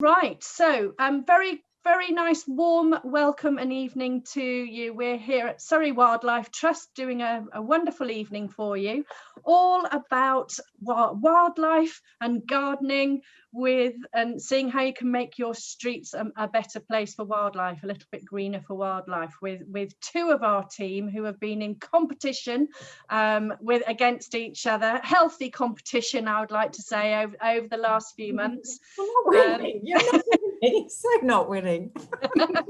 Right, so very nice warm welcome and evening to you. We're here at Surrey Wildlife Trust doing a wonderful evening for you, all about wildlife and gardening and seeing how you can make your streets a better place for wildlife, a little bit greener for wildlife, with two of our team who have been in competition against each other, healthy competition, I would like to say, over the last few months. You're not winning. You're not winning. So not winning.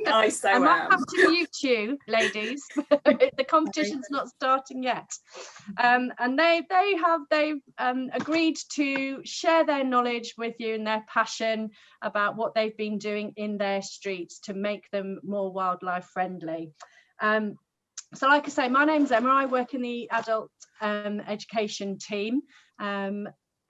I might have to mute you, ladies. The competition's not starting yet. And they've agreed to share their knowledge with you and their passion about what they've been doing in their streets to make them more wildlife friendly. So like I say, my name's Emma. I work in the adult education team,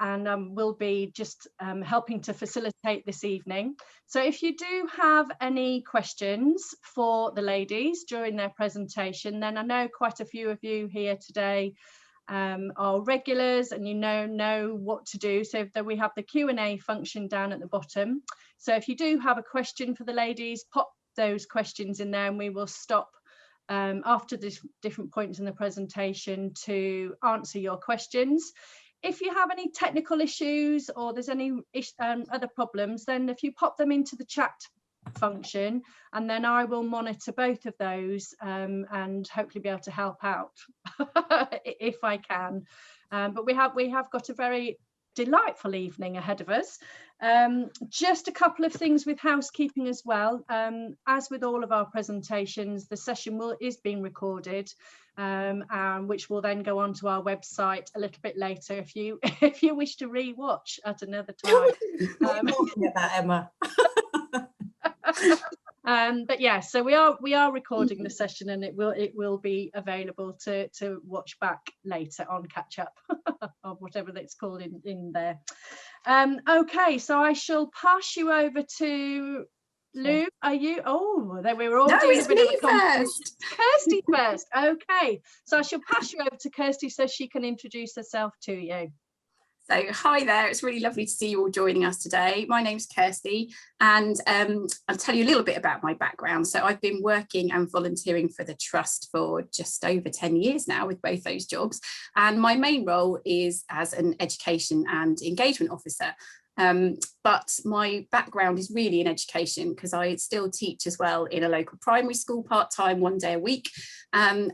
and will be just helping to facilitate this evening. So if you do have any questions for the ladies during their presentation, then I know quite a few of you here today are regulars and you know what to do. So we have the Q&A function down at the bottom. So if you do have a question for the ladies, pop those questions in there and we will stop after the different points in the presentation to answer your questions. If you have any technical issues or there's any other problems, then if you pop them into the chat function, and then I will monitor both of those and hopefully be able to help out if I can. But we have got a very delightful evening ahead of us. Just a couple of things with housekeeping as well. As with all of our presentations, the session is being recorded, which will then go onto our website a little bit later if you wish to re-watch at another time. At that, Emma. But yeah, so we are recording the session and it will be available to watch back later on catch up or whatever that's called in there. Okay, so I shall pass you over to Lou. Are you? Oh, then we were all doing a bit of a competition. Kirsty first. Okay, so I shall pass you over to Kirsty so she can introduce herself to you. So hi there, it's really lovely to see you all joining us today. My name's Kirsty and I'll tell you a little bit about my background. So I've been working and volunteering for the Trust for just over 10 years now with both those jobs. And my main role is as an education and engagement officer. But my background is really in education because I still teach as well in a local primary school part-time 1 day a week. And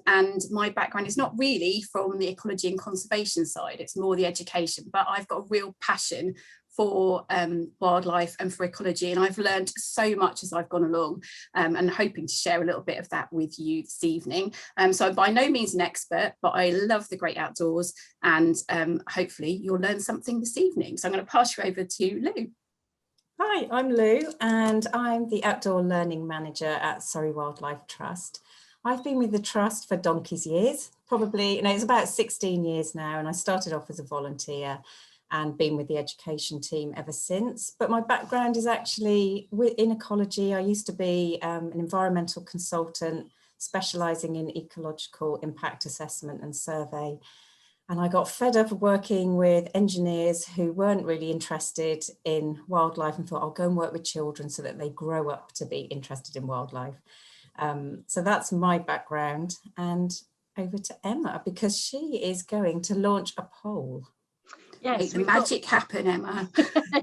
my background is not really from the ecology and conservation side, it's more the education, but I've got a real passion for wildlife and for ecology, and I've learned so much as I've gone along, and hoping to share a little bit of that with you this evening. So I'm by no means an expert, but I love the great outdoors, and hopefully you'll learn something this evening. So I'm going to pass you over to Lou. Hi, I'm Lou and I'm the Outdoor Learning Manager at Surrey Wildlife Trust. I've been with the Trust for donkey's years, probably, it's about 16 years now, and I started off as a volunteer and been with the education team ever since. But my background is actually in ecology. I used to be an environmental consultant specialising in ecological impact assessment and survey. And I got fed up of working with engineers who weren't really interested in wildlife and thought, I'll go and work with children so that they grow up to be interested in wildlife. So that's my background. And over to Emma, because she is going to launch a poll. Yes, make the magic happen, Emma.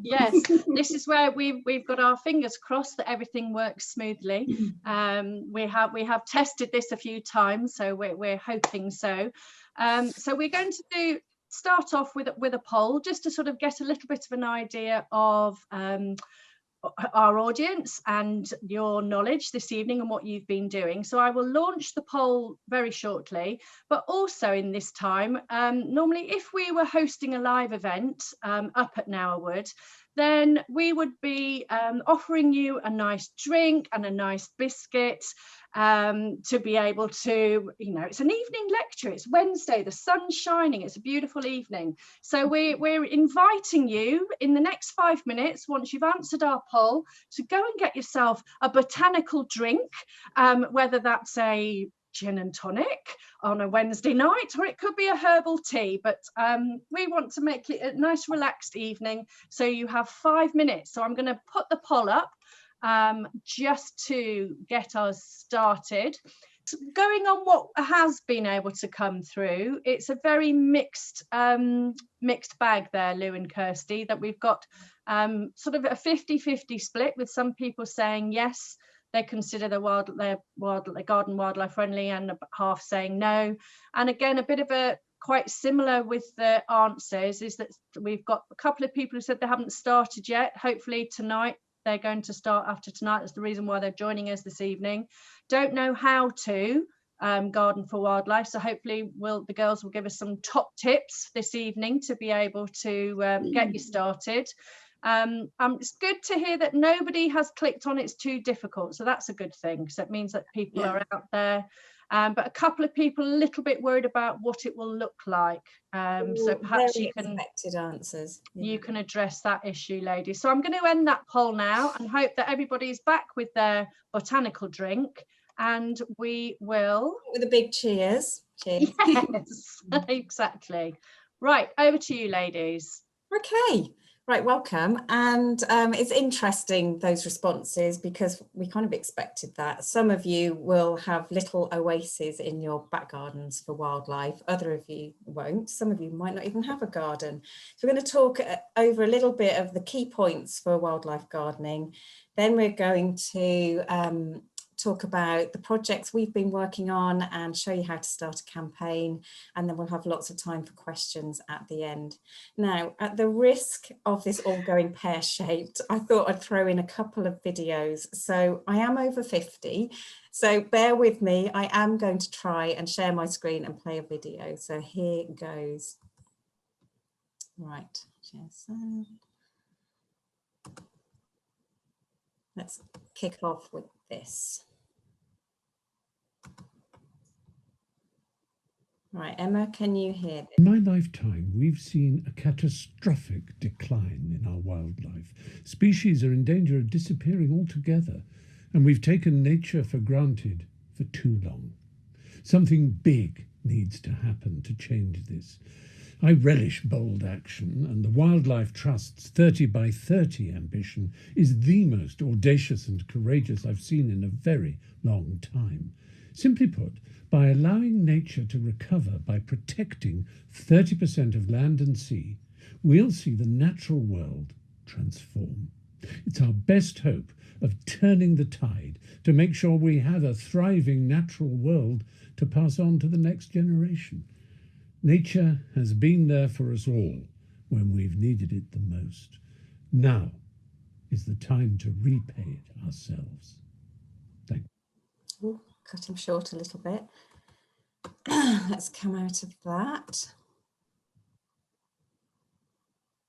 Yes, this is where we've got our fingers crossed that everything works smoothly. We have tested this a few times, so we're hoping so. So we're going to start off with a poll just to sort of get a little bit of an idea of our audience and your knowledge this evening and what you've been doing. So I will launch the poll very shortly, but also in this time, normally if we were hosting a live event up at Nourwood, then we would be offering you a nice drink and a nice biscuit to be able to, it's an evening lecture, it's Wednesday, the sun's shining, it's a beautiful evening. So we're inviting you in the next 5 minutes, once you've answered our poll, to go and get yourself a botanical drink, whether that's a gin and tonic on a Wednesday night, or it could be a herbal tea, but we want to make it a nice relaxed evening, so you have 5 minutes. So I'm going to put the poll up just to get us started. Going on what has been able to come through, it's a very mixed bag there, Lou and Kirsty, that we've got sort of a 50-50 split, with some people saying yes, they consider their garden wildlife friendly, and half saying no. And again, a bit of a quite similar with the answers is that we've got a couple of people who said they haven't started yet. Hopefully tonight they're going to start after tonight. That's the reason why they're joining us this evening. Don't know how to garden for wildlife, so hopefully the girls will give us some top tips this evening to be able to get you started. It's good to hear that nobody has clicked on it's too difficult, so that's a good thing. So it means that people are out there, but a couple of people a little bit worried about what it will look like. So perhaps you can answers. You can address that issue, ladies. So I'm going to end that poll now and hope that everybody's back with their botanical drink, and we will with a big cheers. Cheers. Yes, exactly. Right, over to you, ladies. Okay. Right, welcome. And it's interesting, those responses, because we kind of expected that. Some of you will have little oases in your back gardens for wildlife. Other of you won't. Some of you might not even have a garden. So we're going to talk over a little bit of the key points for wildlife gardening. Then we're going to talk about the projects we've been working on and show you how to start a campaign, and then we'll have lots of time for questions at the end. Now, at the risk of this all going pear-shaped, I thought I'd throw in a couple of videos. So I am over 50, so bear with me. I am going to try and share my screen and play a video. So here goes. Right, let's kick off with this. Right, Emma, can you hear this? In my lifetime, we've seen a catastrophic decline in our wildlife. Species are in danger of disappearing altogether, and we've taken nature for granted for too long. Something big needs to happen to change this. I relish bold action, and the Wildlife Trust's 30 by 30 ambition is the most audacious and courageous I've seen in a very long time. Simply put, by allowing nature to recover by protecting 30% of land and sea, we'll see the natural world transform. It's our best hope of turning the tide to make sure we have a thriving natural world to pass on to the next generation. Nature has been there for us all when we've needed it the most. Now is the time to repay it ourselves. Thank you. Ooh, cut him short a little bit. Let's come out of that.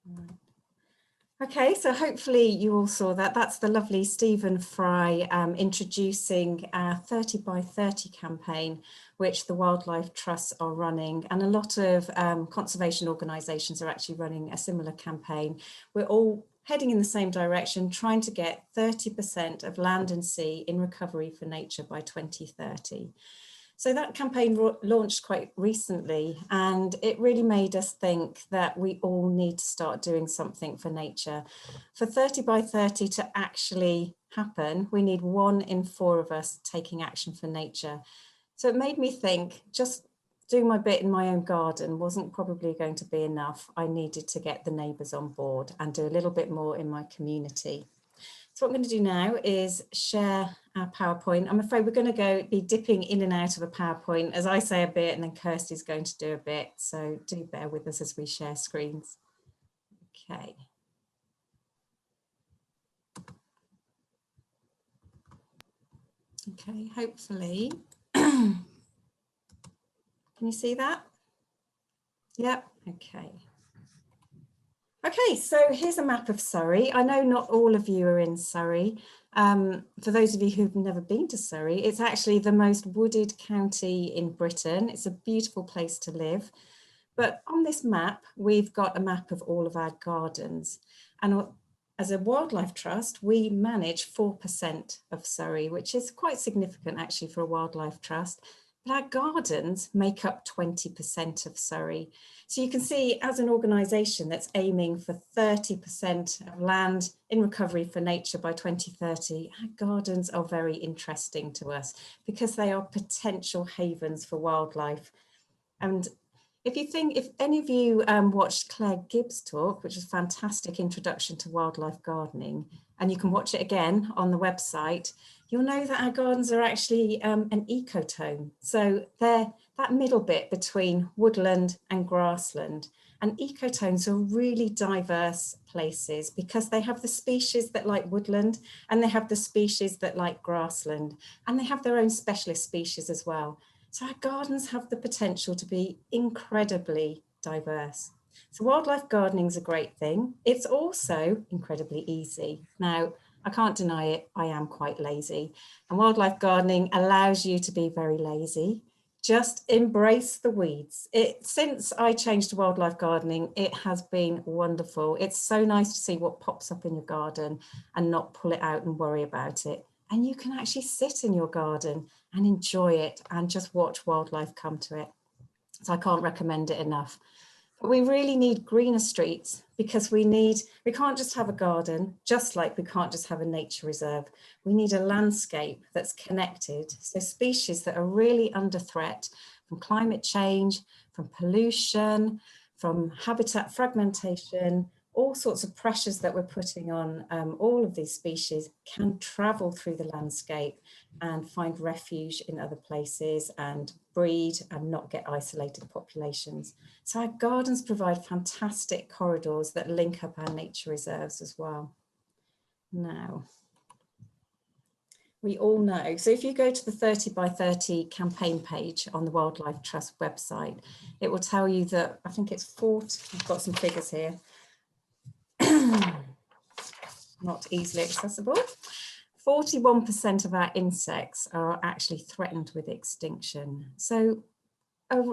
Right. Okay, so hopefully you all saw that. That's the lovely Stephen Fry introducing our 30 by 30 campaign, which the Wildlife Trusts are running, and a lot of conservation organisations are actually running a similar campaign. We're all heading in the same direction, trying to get 30% of land and sea in recovery for nature by 2030. So that campaign launched quite recently, and it really made us think that we all need to start doing something for nature. For 30 by 30 to actually happen, we need 1 in 4 of us taking action for nature. So it made me think just doing my bit in my own garden wasn't probably going to be enough. I needed to get the neighbours on board and do a little bit more in my community. So what I'm going to do now is share our PowerPoint. I'm afraid we're going to be dipping in and out of a PowerPoint as I say a bit, and then Kirsty's going to do a bit. So do bear with us as we share screens. Okay. Okay, hopefully. Can you see that? Yep, okay. Okay, so here's a map of Surrey. I know not all of you are in Surrey. For those of you who've never been to Surrey, it's actually the most wooded county in Britain. It's a beautiful place to live. But on this map, we've got a map of all of our gardens. And as a wildlife trust, we manage 4% of Surrey, which is quite significant actually for a wildlife trust. but our gardens make up 20% of Surrey. So you can see, as an organisation that's aiming for 30% of land in recovery for nature by 2030, our gardens are very interesting to us because they are potential havens for wildlife. And if any of you watched Claire Gibbs' talk, which is a fantastic introduction to wildlife gardening, and you can watch it again on the website, you'll know that our gardens are actually an ecotone. So they're that middle bit between woodland and grassland. And ecotones are really diverse places because they have the species that like woodland, and they have the species that like grassland, and they have their own specialist species as well. So our gardens have the potential to be incredibly diverse. So wildlife gardening is a great thing. It's also incredibly easy. Now, I can't deny it, I am quite lazy. And wildlife gardening allows you to be very lazy. Just embrace the weeds. Since I changed to wildlife gardening, it has been wonderful. It's so nice to see what pops up in your garden and not pull it out and worry about it. And you can actually sit in your garden and enjoy it and just watch wildlife come to it. So I can't recommend it enough. But we really need greener streets because we can't just have a garden, just like we can't just have a nature reserve. We need a landscape that's connected. So species that are really under threat from climate change, from pollution, from habitat fragmentation, all sorts of pressures that we're putting on all of these species can travel through the landscape and find refuge in other places and breed and not get isolated populations. So our gardens provide fantastic corridors that link up our nature reserves as well. Now, we all know, so if you go to the 30 by 30 campaign page on the Wildlife Trust website, it will tell you that, I think it's 40, I've got some figures here, not easily accessible. 41% of our insects are actually threatened with extinction. So,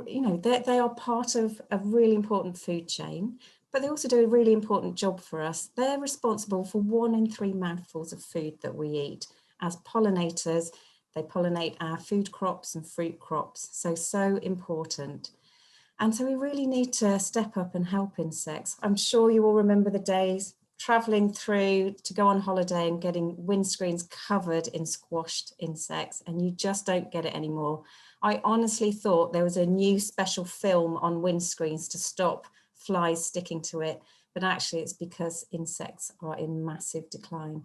you know, they are part of a really important food chain, but they also do a really important job for us. They're responsible for 1 in 3 mouthfuls of food that we eat. As pollinators, they pollinate our food crops and fruit crops, so important. And so we really need to step up and help insects. I'm sure you all remember the days traveling through to go on holiday and getting windscreens covered in squashed insects, and you just don't get it anymore. I honestly thought there was a new special film on windscreens to stop flies sticking to it, but actually it's because insects are in massive decline.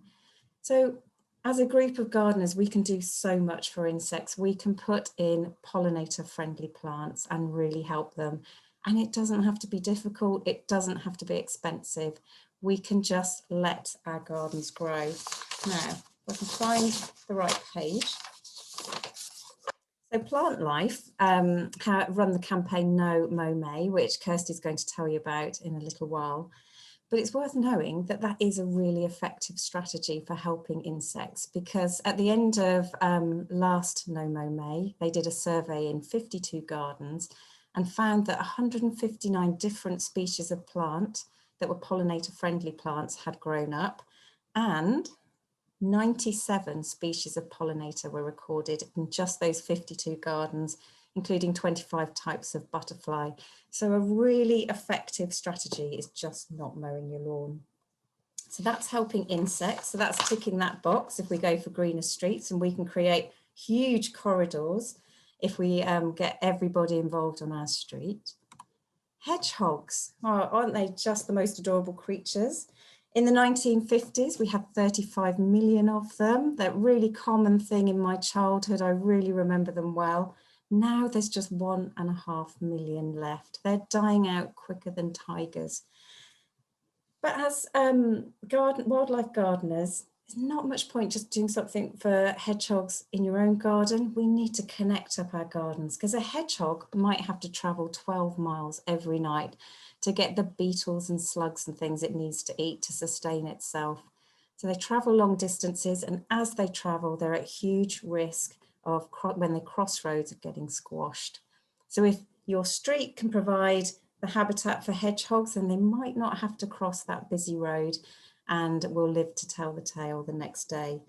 So as a group of gardeners, we can do so much for insects. We can put in pollinator-friendly plants and really help them. And it doesn't have to be difficult. It doesn't have to be expensive. We can just let our gardens grow. Now, if I can find the right page. So Plant Life run the campaign No Mow May, which Kirsty's going to tell you about in a little while. But it's worth knowing that that is a really effective strategy for helping insects, because at the end of last No Mow May, they did a survey in 52 gardens and found that 159 different species of plant that were pollinator-friendly plants had grown up, and 97 species of pollinator were recorded in just those 52 gardens, including 25 types of butterfly. So a really effective strategy is just not mowing your lawn. So that's helping insects. So that's ticking that box if we go for greener streets, and we can create huge corridors if we get everybody involved on our street. Hedgehogs, aren't they just the most adorable creatures? In the 1950s, we had 35 million of them. That really common thing in my childhood. I really remember them well. Now there's just 1.5 million left. They're dying out quicker than tigers. But as wildlife gardeners, there's not much point just doing something for hedgehogs in your own garden. We need to connect up our gardens, because a hedgehog might have to travel 12 miles every night to get the beetles and slugs and things it needs to eat to sustain itself. So they travel long distances, and as they travel, they're at huge risk of, when they cross roads, of getting squashed. So if your street can provide the habitat for hedgehogs, then they might not have to cross that busy road and will live to tell the tale the next day.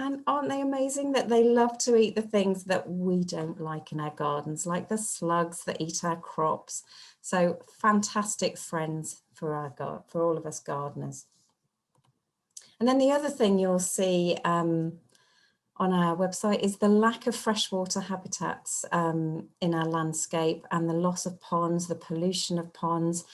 And aren't they amazing that they love to eat the things that we don't like in our gardens, like the slugs that eat our crops. So fantastic friends for all of us gardeners. And then the other thing you'll see on our website is the lack of freshwater habitats in our landscape, and the loss of ponds, the pollution of ponds.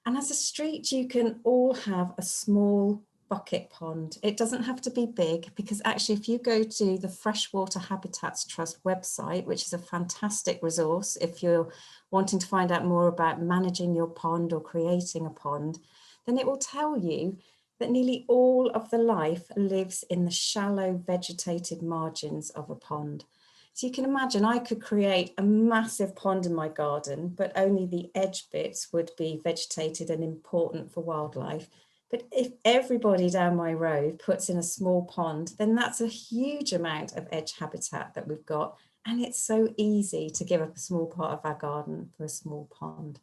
And as a street, you can all have a small bucket pond. It doesn't have to be big, because actually if you go to the Freshwater Habitats Trust website, which is a fantastic resource if you're wanting to find out more about managing your pond or creating a pond, then it will tell you that nearly all of the life lives in the shallow vegetated margins of a pond. So you can imagine I could create a massive pond in my garden, but only the edge bits would be vegetated and important for wildlife. But if everybody down my road puts in a small pond, then that's a huge amount of edge habitat that we've got. And it's so easy to give up a small part of our garden for a small pond.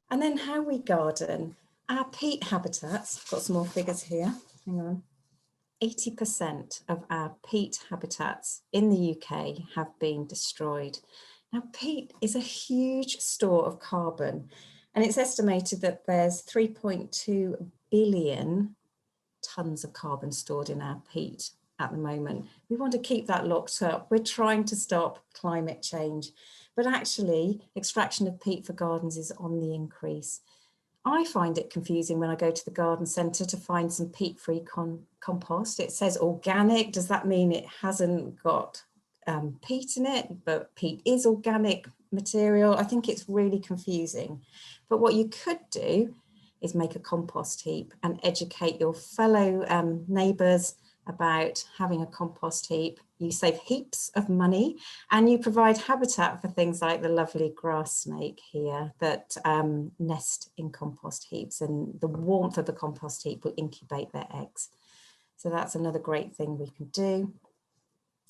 And then how we garden. Our peat habitats, I've got some more figures here, hang on. 80% of our peat habitats in the UK have been destroyed. Now, peat is a huge store of carbon, and it's estimated that there's 3.2 billion tonnes of carbon stored in our peat at the moment. We want to keep that locked up. We're trying to stop climate change, but actually extraction of peat for gardens is on the increase. I find it confusing when I go to the garden centre to find some peat-free compost. It says organic. Does that mean it hasn't got peat in it, but peat is organic material? I think it's really confusing. But what you could do is make a compost heap and educate your fellow neighbours about having a compost heap. You save heaps of money, and you provide habitat for things like the lovely grass snake here that nest in compost heaps, and the warmth of the compost heap will incubate their eggs. So that's another great thing we can do.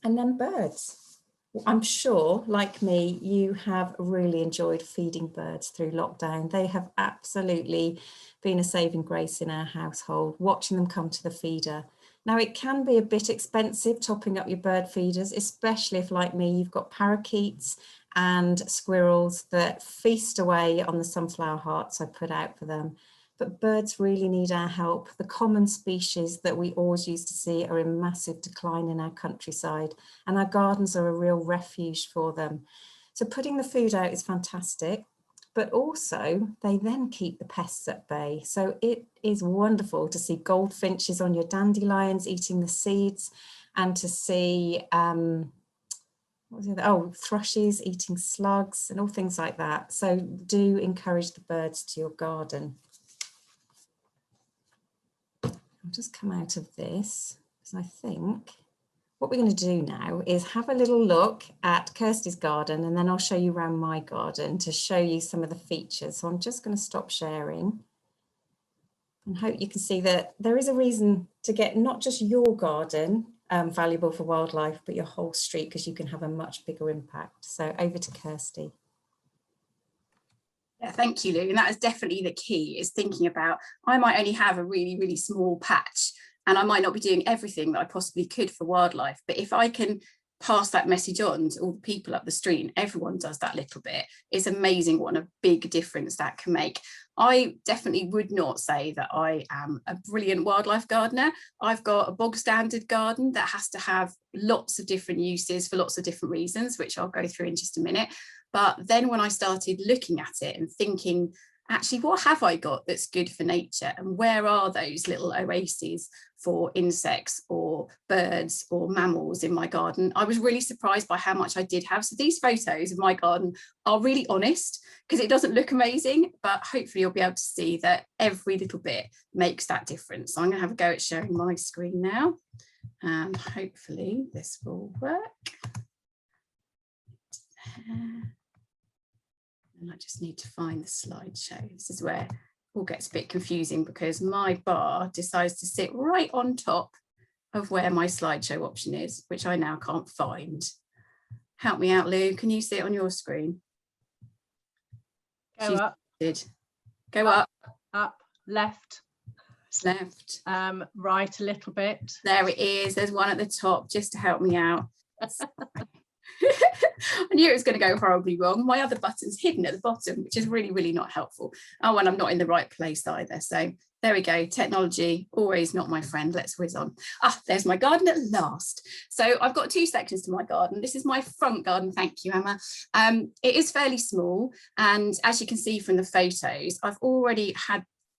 And then birds. I'm sure, like me, you have really enjoyed feeding birds through lockdown. They have absolutely been a saving grace in our household, watching them come to the feeder. Now, it can be a bit expensive topping up your bird feeders, especially if, like me, you've got parakeets and squirrels that feast away on the sunflower hearts I put out for them. But birds really need our help. The common species that we always used to see are in massive decline in our countryside, and our gardens are a real refuge for them. So putting the food out is fantastic, but also they then keep the pests at bay. So it is wonderful to see goldfinches on your dandelions eating the seeds, and to see thrushes eating slugs and all things like that. So do encourage the birds to your garden. I'll just come out of this, because I think what we're going to do now is have a little look at Kirsty's garden, and then I'll show you around my garden to show you some of the features. So I'm just going to stop sharing and hope you can see that there is a reason to get not just your garden valuable for wildlife, but your whole street, because you can have a much bigger impact. So over to Kirsty. Yeah, thank you, Lou. And that is definitely the key, is thinking about, I might only have a really, really small patch, and I might not be doing everything that I possibly could for wildlife. But if I can pass that message on to all the people up the street, and everyone does that little bit, it's amazing what a big difference that can make. I definitely would not say that I am a brilliant wildlife gardener. I've got a bog standard garden that has to have lots of different uses for lots of different reasons, which I'll go through in just a minute. But then when I started looking at it and thinking, actually, what have I got that's good for nature, and where are those little oases for insects or birds or mammals in my garden, I was really surprised by how much I did have. So these photos of my garden are really honest, because it doesn't look amazing, but hopefully you'll be able to see that every little bit makes that difference. So I'm going to have a go at sharing my screen now, and hopefully this will work. And I just need to find the slideshow. This is where it all gets a bit confusing, because my bar decides to sit right on top of where my slideshow option is, which I now can't find. Help me out, Lou. Can you see it on your screen? Go up. Go up. Up, left. left, right a little bit. there it is, there's one at the top just to help me out. I knew it was going to go horribly wrong. My other button's hidden at the bottom, which is really, really not helpful. Oh, and I'm not in the right place either. So there we go. Technology, always not my friend. Let's whiz on. Ah, there's my garden at last. So I've got 2 sections to my garden. This is my front garden. Thank you, Emma. It is fairly small. And as you can see from the photos, I've already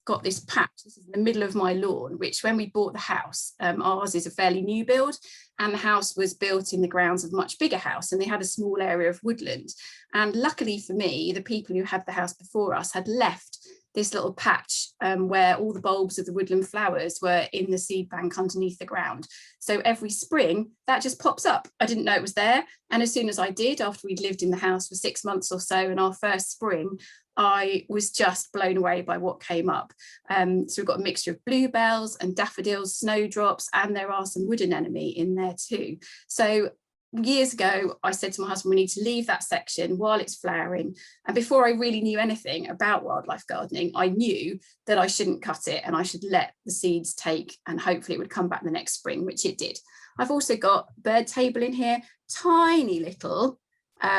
got this patch. This is in the middle of my lawn, which when we bought the house, ours is a fairly new build, and the house was built in the grounds of a much bigger house, and they had a small area of woodland. And luckily for me, the people who had the house before us had left this little patch where all the bulbs of the woodland flowers were in the seed bank underneath the ground. So every spring that just pops up. I didn't know it was there. And as soon as I did, after we'd lived in the house for 6 months or so, in our first spring, I was just blown away by what came up. So we've got a mixture of bluebells and daffodils, snowdrops, and there are some wood anemone in there too. So years ago, I said to my husband, we need to leave that section while it's flowering. And before I really knew anything about wildlife gardening, I knew that I shouldn't cut it and I should let the seeds take, and hopefully it would come back the next spring, which it did. I've also got bird table in here, tiny little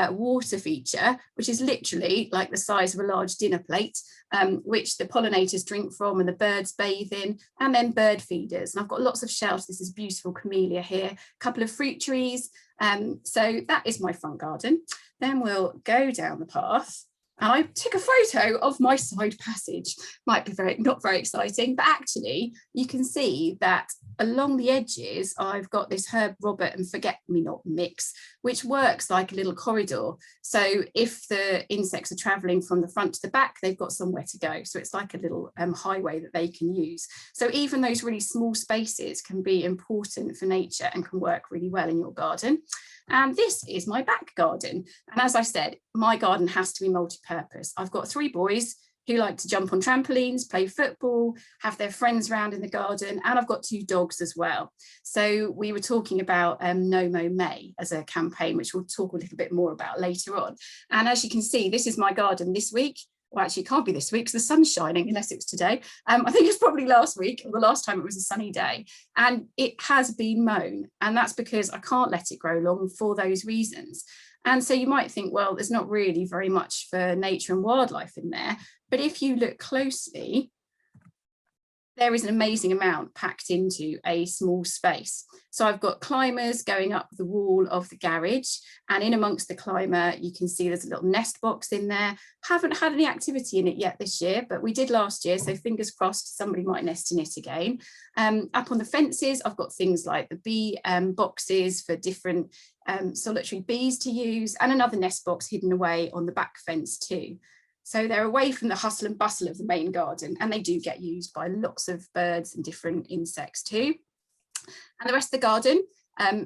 water feature, which is literally like the size of a large dinner plate, which the pollinators drink from and the birds bathe in, and then bird feeders. And I've got lots of shelves. This is beautiful camellia here, a couple of fruit trees. So that is my front garden. Then we'll go down the path. And I took a photo of my side passage. Might be not very exciting, but actually you can see that along the edges, I've got this Herb Robert and Forget-Me-Not mix, which works like a little corridor. So if the insects are traveling from the front to the back, they've got somewhere to go. So it's like a little highway that they can use. So even those really small spaces can be important for nature and can work really well in your garden. And this is my back garden. And as I said, my garden has to be multi-purpose. I've got 3 boys who like to jump on trampolines, play football, have their friends around in the garden, and I've got 2 dogs as well. So we were talking about No Mow May as a campaign, which we'll talk a little bit more about later on. And as you can see, this is my garden this week. Well, actually, it can't be this week because the sun's shining, unless it's today. I think it's probably last week, or the last time it was a sunny day. And it has been mown. And that's because I can't let it grow long for those reasons. And so you might think, well, there's not really very much for nature and wildlife in there. But if you look closely, there is an amazing amount packed into a small space. So I've got climbers going up the wall of the garage, and in amongst the climber, you can see there's a little nest box in there. Haven't had any activity in it yet this year, but we did last year. So fingers crossed, somebody might nest in it again. Up on the fences, I've got things like the bee boxes for different solitary bees to use, and another nest box hidden away on the back fence too. So they're away from the hustle and bustle of the main garden, and they do get used by lots of birds and different insects too. And the rest of the garden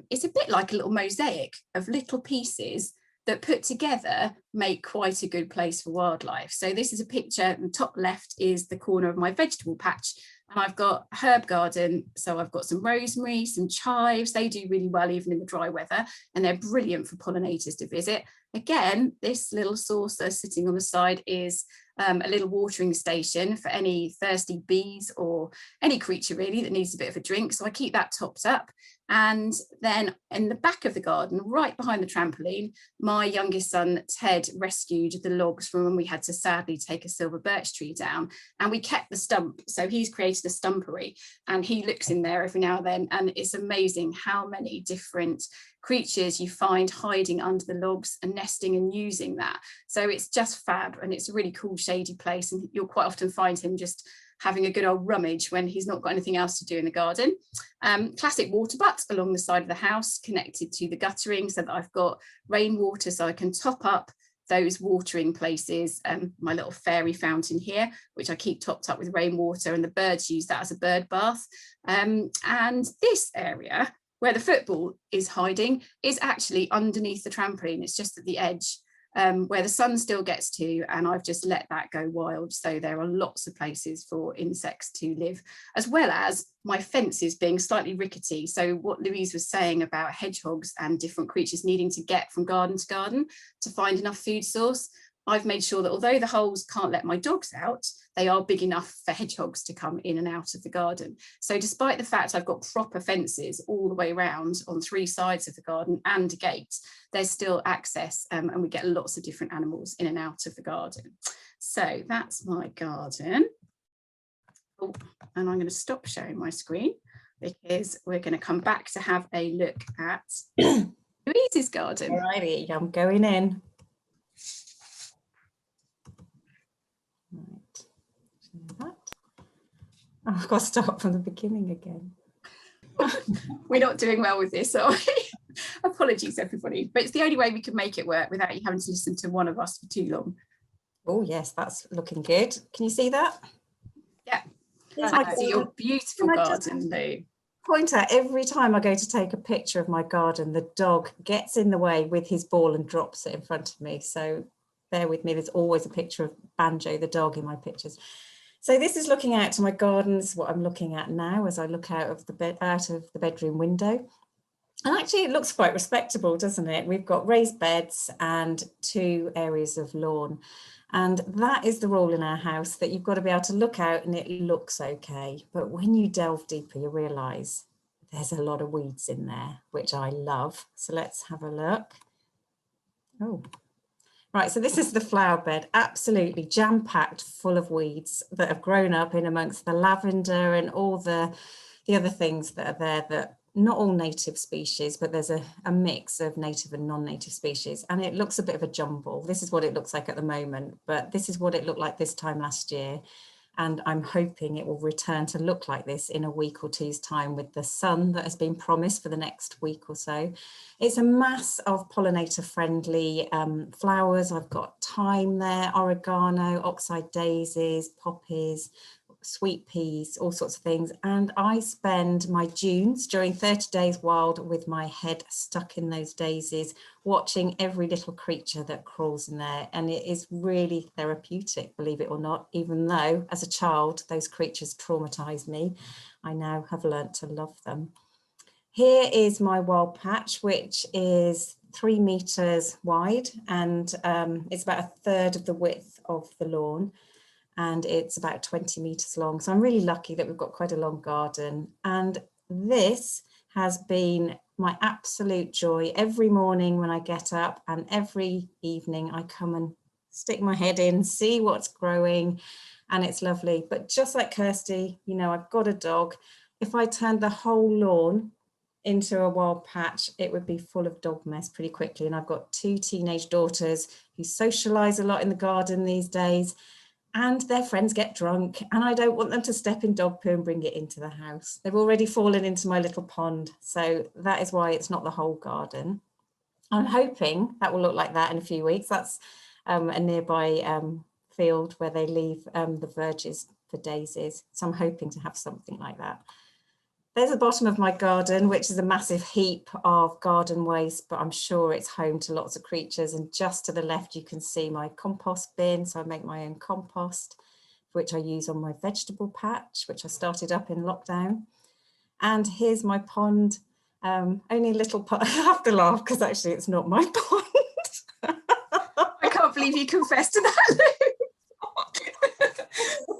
is a bit like a little mosaic of little pieces that put together make quite a good place for wildlife. So this is a picture, the top left is the corner of my vegetable patch, and I've got a herb garden. So I've got some rosemary, some chives. They do really well even in the dry weather, and they're brilliant for pollinators to visit. Again, this little saucer sitting on the side is a little watering station for any thirsty bees or any creature really that needs a bit of a drink. So I keep that topped up. And then in the back of the garden, right behind the trampoline, my youngest son, Ted, rescued the logs from when we had to sadly take a silver birch tree down. And we kept the stump. So he's created a stumpery, and he looks in there every now and then. And it's amazing how many different creatures you find hiding under the logs and nesting and using that. So it's just fab, and it's a really cool shady place, and you'll quite often find him just having a good old rummage when he's not got anything else to do in the garden. Classic water butt along the side of the house connected to the guttering so that I've got rainwater so I can top up those watering places. My little fairy fountain here, which I keep topped up with rainwater, and the birds use that as a bird bath. And this area where the football is hiding is actually underneath the trampoline. It's just at the edge where the sun still gets to, and I've just let that go wild. So there are lots of places for insects to live, as well as my fences being slightly rickety. So what Louise was saying about hedgehogs and different creatures needing to get from garden to garden to find enough food source, I've made sure that although the holes can't let my dogs out, they are big enough for hedgehogs to come in and out of the garden. So despite the fact I've got proper fences all the way around on 3 sides of the garden and a gate, there's still access, and we get lots of different animals in and out of the garden. So that's my garden. Oh, and I'm going to stop sharing my screen because we're going to come back to have a look at Louise's garden. Alrighty, I'm going in. Right. That. Oh, I've got to start from the beginning again. We're not doing well with this, are we? Apologies, everybody. But it's the only way we can make it work without you having to listen to one of us for too long. Oh, yes, that's looking good. Can you see that? Yeah. Here's I can see your beautiful garden, Lou. Point out, every time I go to take a picture of my garden, the dog gets in the way with his ball and drops it in front of me. So bear with me, there's always a picture of Banjo, the dog, in my pictures. So this is looking out to my garden. This is what I'm looking at now as I look out of the bedroom window. And actually it looks quite respectable, doesn't it? We've got raised beds and 2 areas of lawn. And that is the rule in our house, that you've got to be able to look out and it looks okay. But when you delve deeper, you realise there's a lot of weeds in there, which I love. So let's have a look. Oh, right. So this is the flower bed, absolutely jam-packed full of weeds that have grown up in amongst the lavender and all the other things that are there, that not all native species, but there's a mix of native and non-native species, and it looks a bit of a jumble. This is what it looks like at the moment, but this is what it looked like this time last year, and I'm hoping it will return to look like this in a week or two's time with the sun that has been promised for the next week or so. It's a mass of pollinator friendly flowers. I've got thyme there, oregano, oxeye daisies, poppies, sweet peas, all sorts of things. And I spend my Junes during 30 days wild with my head stuck in those daisies, watching every little creature that crawls in there. And it is really therapeutic, believe it or not, even though as a child, those creatures traumatized me. I now have learnt to love them. Here is my wild patch, which is 3 meters wide, and it's about 1/3 of the width of the lawn. And it's about 20 meters long. So I'm really lucky that we've got quite a long garden. And this has been my absolute joy. Every morning when I get up and every evening I come and stick my head in, see what's growing, and it's lovely. But just like Kirsty, you know, I've got a dog. If I turned the whole lawn into a wild patch, it would be full of dog mess pretty quickly. And I've got 2 teenage daughters who socialize a lot in the garden these days, and their friends get drunk, and I don't want them to step in dog poo and bring it into the house. They've already fallen into my little pond. So that is why it's not the whole garden. I'm hoping that will look like that in a few weeks. That's a nearby field where they leave the verges for daisies. So I'm hoping to have something like that. There's the bottom of my garden, which is a massive heap of garden waste, but I'm sure it's home to lots of creatures. And just to the left, you can see my compost bin. So I make my own compost, which I use on my vegetable patch, which I started up in lockdown. And here's my pond, only a little pond. I have to laugh because actually it's not my pond. I can't believe you confessed to that, Lou.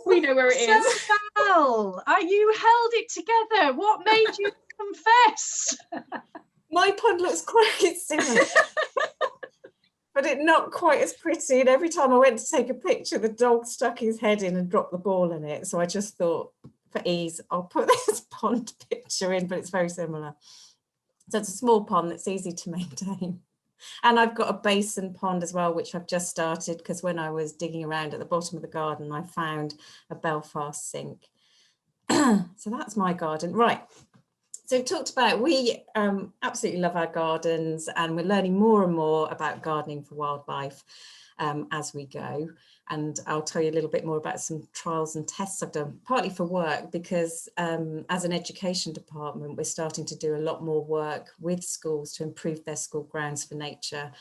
We know where it is. So well, you held it together. What made you confess? My pond looks quite similar, but it's not quite as pretty. And every time I went to take a picture, the dog stuck his head in and dropped the ball in it. So I just thought, for ease, I'll put this pond picture in, but it's very similar. So it's a small pond that's easy to maintain. And I've got a basin pond as well, which I've just started because when I was digging around at the bottom of the garden, I found a Belfast sink. So that's my garden. Right. So we've talked about, we absolutely love our gardens, and we're learning more and more about gardening for wildlife as we go. And I'll tell you a little bit more about some trials and tests I've done, partly for work, because as an education department, we're starting to do a lot more work with schools to improve their school grounds for nature.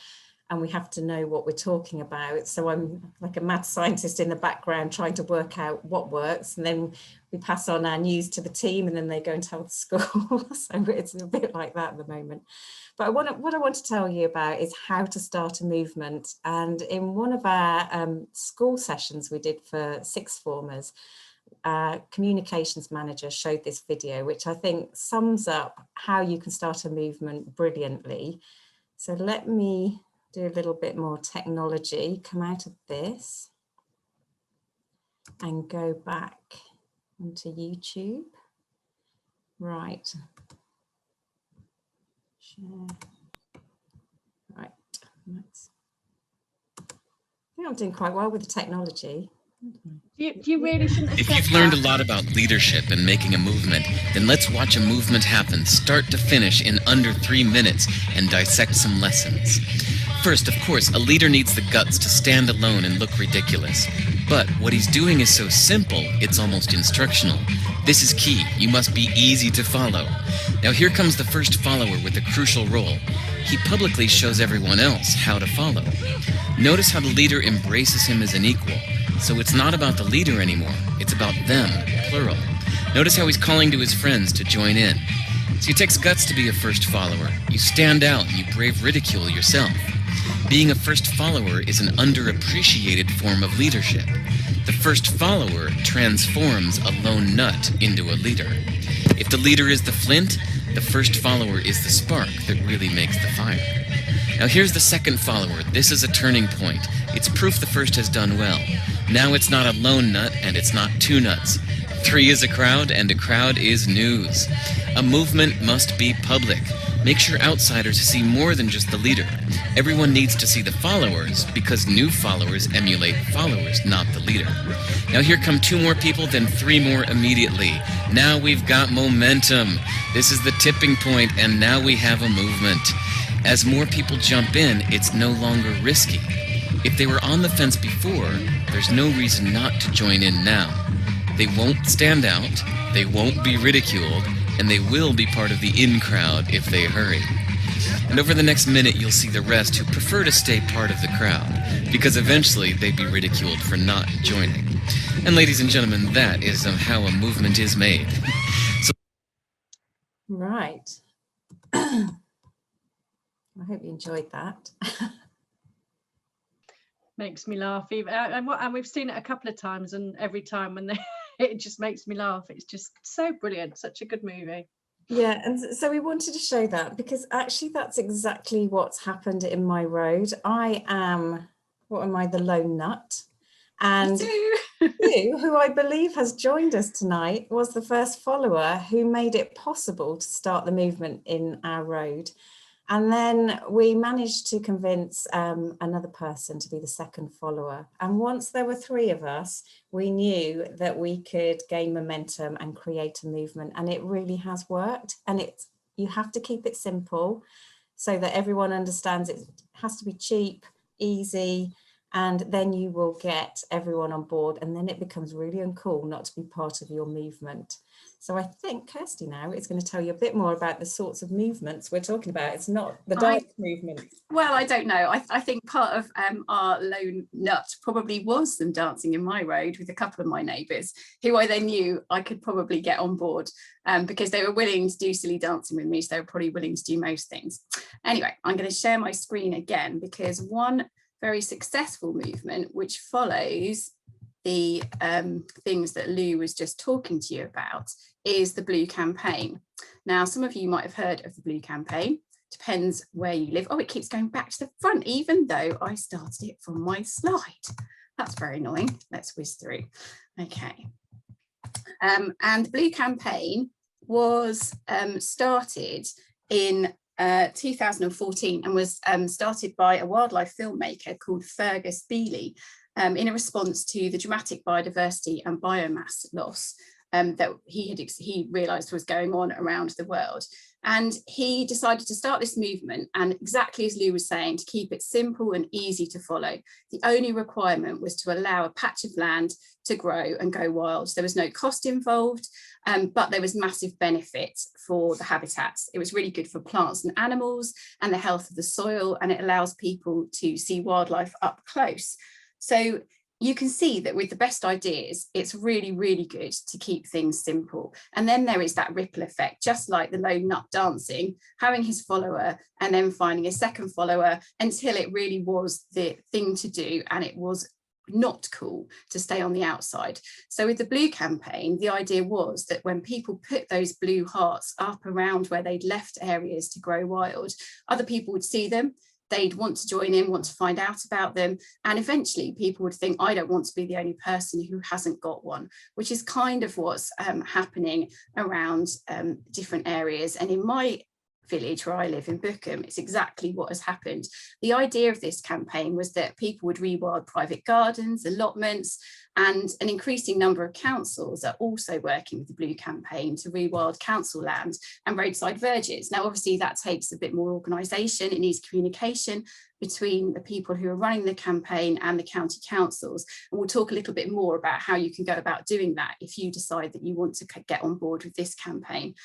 and we have to know what we're talking about. So I'm like a mad scientist in the background trying to work out what works, and then we pass on our news to the team, and then they go and tell the school. So it's a bit like that at the moment. But what I want to tell you about is how to start a movement. And in one of our school sessions we did for sixth formers, our communications manager showed this video, which I think sums up how you can start a movement brilliantly. So let me do a little bit more technology, come out of this and go back onto YouTube. Right. Share. Right. I think I'm doing quite well with the technology. You really shouldn't have If said you've learned a that. lot about leadership and making a movement, then let's watch a movement happen start to finish in under 3 minutes and dissect some lessons. First, of course, a leader needs the guts to stand alone and look ridiculous. But what he's doing is so simple, it's almost instructional. This is key. You must be easy to follow. Now here comes the first follower with a crucial role. He publicly shows everyone else how to follow. Notice how the leader embraces him as an equal. So it's not about the leader anymore, it's about them, plural. Notice how he's calling to his friends to join in. So it takes guts to be a first follower. You stand out and you brave ridicule yourself. Being a first follower is an underappreciated form of leadership. The first follower transforms a lone nut into a leader. If the leader is the flint, the first follower is the spark that really makes the fire. Now here's the second follower. This is a turning point. It's proof the first has done well. Now it's not a lone nut and it's not two nuts. 3 is a crowd and a crowd is news. A movement must be public. Make sure outsiders see more than just the leader. Everyone needs to see the followers because new followers emulate followers, not the leader. Now here come 2 more people, then 3 more immediately. Now we've got momentum. This is the tipping point and now we have a movement. As more people jump in, it's no longer risky. If they were on the fence before, there's no reason not to join in now. They won't stand out, they won't be ridiculed, and they will be part of the in crowd if they hurry. And over the next minute, you'll see the rest who prefer to stay part of the crowd, because eventually they'd be ridiculed for not joining. And ladies and gentlemen, that is how a movement is made. Right. I hope you enjoyed that. Makes me laugh even, and we've seen it a couple of times, and every time when it just makes me laugh. It's just so brilliant, such a good movie. Yeah, and so we wanted to show that because actually that's exactly what's happened in my road. I am, the lone nut? And Sue, who I believe has joined us tonight, was the first follower who made it possible to start the movement in our road. And then we managed to convince another person to be the second follower. And once there were 3 of us, we knew that we could gain momentum and create a movement. And it really has worked. And you have to keep it simple so that everyone understands it has to be cheap, easy, and then you will get everyone on board. And then it becomes really uncool not to be part of your movement. So I think Kirsty now is going to tell you a bit more about the sorts of movements we're talking about. It's not the dance movement. Well, I don't know. I think part of our lone nut probably was them dancing in my road with a couple of my neighbours, who I then knew I could probably get on board because they were willing to do silly dancing with me. So they were probably willing to do most things. Anyway, I'm going to share my screen again because one very successful movement, which follows the things that Lou was just talking to you about, is the Blue Campaign. Now, some of you might have heard of the Blue Campaign. Depends where you live. Oh, it keeps going back to the front, even though I started it from my slide. That's very annoying. Let's whiz through. Okay. And the Blue Campaign was started in 2014 and was started by a wildlife filmmaker called Fergus Beeley in a response to the dramatic biodiversity and biomass loss that he realised was going on around the world. And he decided to start this movement, and exactly as Lou was saying, to keep it simple and easy to follow. The only requirement was to allow a patch of land to grow and go wild. There was no cost involved, but there was massive benefit for the habitats. It was really good for plants and animals and the health of the soil, and it allows people to see wildlife up close. So you can see that with the best ideas, it's really, really good to keep things simple. And then there is that ripple effect, just like the lone nut dancing, having his follower and then finding a second follower until it really was the thing to do, and it was not cool to stay on the outside. So with the blue campaign, the idea was that when people put those blue hearts up around where they'd left areas to grow wild, other people would see them. They'd want to join in, want to find out about them. And eventually people would think, I don't want to be the only person who hasn't got one, which is kind of what's happening around different areas. And in my village where I live in Bookham, it's exactly what has happened. The idea of this campaign was that people would rewild private gardens, allotments, and an increasing number of councils are also working with the Blue campaign to rewild council land and roadside verges. Now, obviously that takes a bit more organisation. It needs communication between the people who are running the campaign and the county councils. And we'll talk a little bit more about how you can go about doing that if you decide that you want to get on board with this campaign.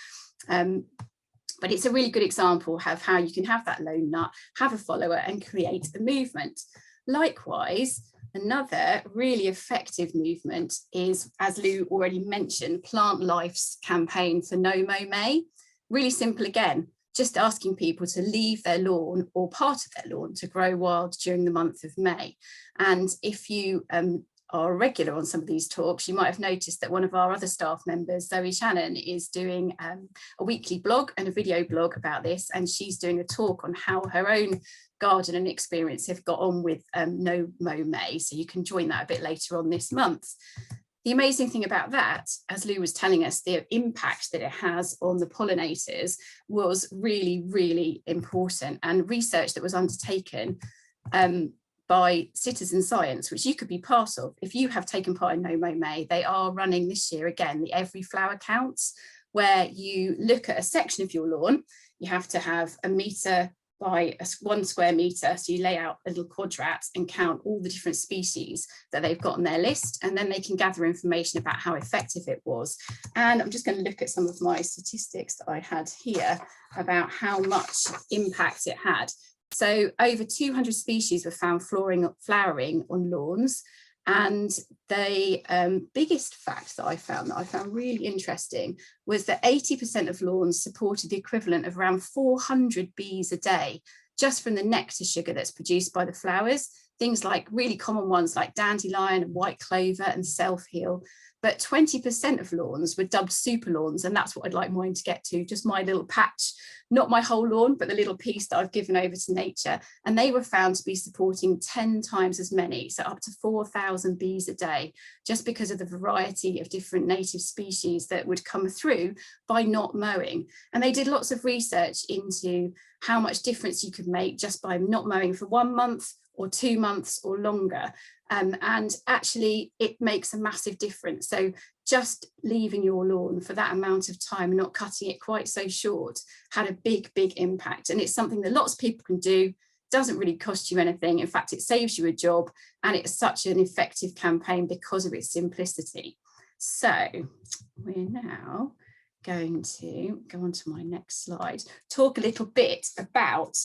But it's a really good example of how you can have that lone nut, have a follower and create a movement. Likewise, another really effective movement is, as Lou already mentioned, Plant Life's campaign for No Mow May. Really simple again, just asking people to leave their lawn or part of their lawn to grow wild during the month of May. And if you are regular on some of these talks, you might have noticed that one of our other staff members, Zoe Shannon, is doing a weekly blog and a video blog about this, and she's doing a talk on how her own garden and experience have got on with No Mow May, so you can join that a bit later on this month. The amazing thing about that, as Lou was telling us, the impact that it has on the pollinators was really, really important, and research that was undertaken by Citizen Science, which you could be part of. If you have taken part in No Mow May, they are running this year again the Every Flower Counts, where you look at a section of your lawn. You have to have a metre by 1 square metre, so you lay out a little quadrat and count all the different species that they've got on their list, and then they can gather information about how effective it was. And I'm just going to look at some of my statistics that I had here about how much impact it had. So over 200 species were found flowering on lawns, and the biggest fact that I found really interesting was that 80% of lawns supported the equivalent of around 400 bees a day, just from the nectar sugar that's produced by the flowers. Things like really common ones like dandelion and white clover and self-heal. But 20% of lawns were dubbed super lawns, and that's what I'd like mine to get to, just my little patch, not my whole lawn, but the little piece that I've given over to nature. And they were found to be supporting 10 times as many, so up to 4,000 bees a day, just because of the variety of different native species that would come through by not mowing. And they did lots of research into how much difference you could make just by not mowing for 1 month or 2 months or longer. And actually it makes a massive difference. So just leaving your lawn for that amount of time and not cutting it quite so short had a big, big impact. And it's something that lots of people can do, doesn't really cost you anything. In fact, it saves you a job, and it's such an effective campaign because of its simplicity. So we're now going to go on to my next slide, talk a little bit about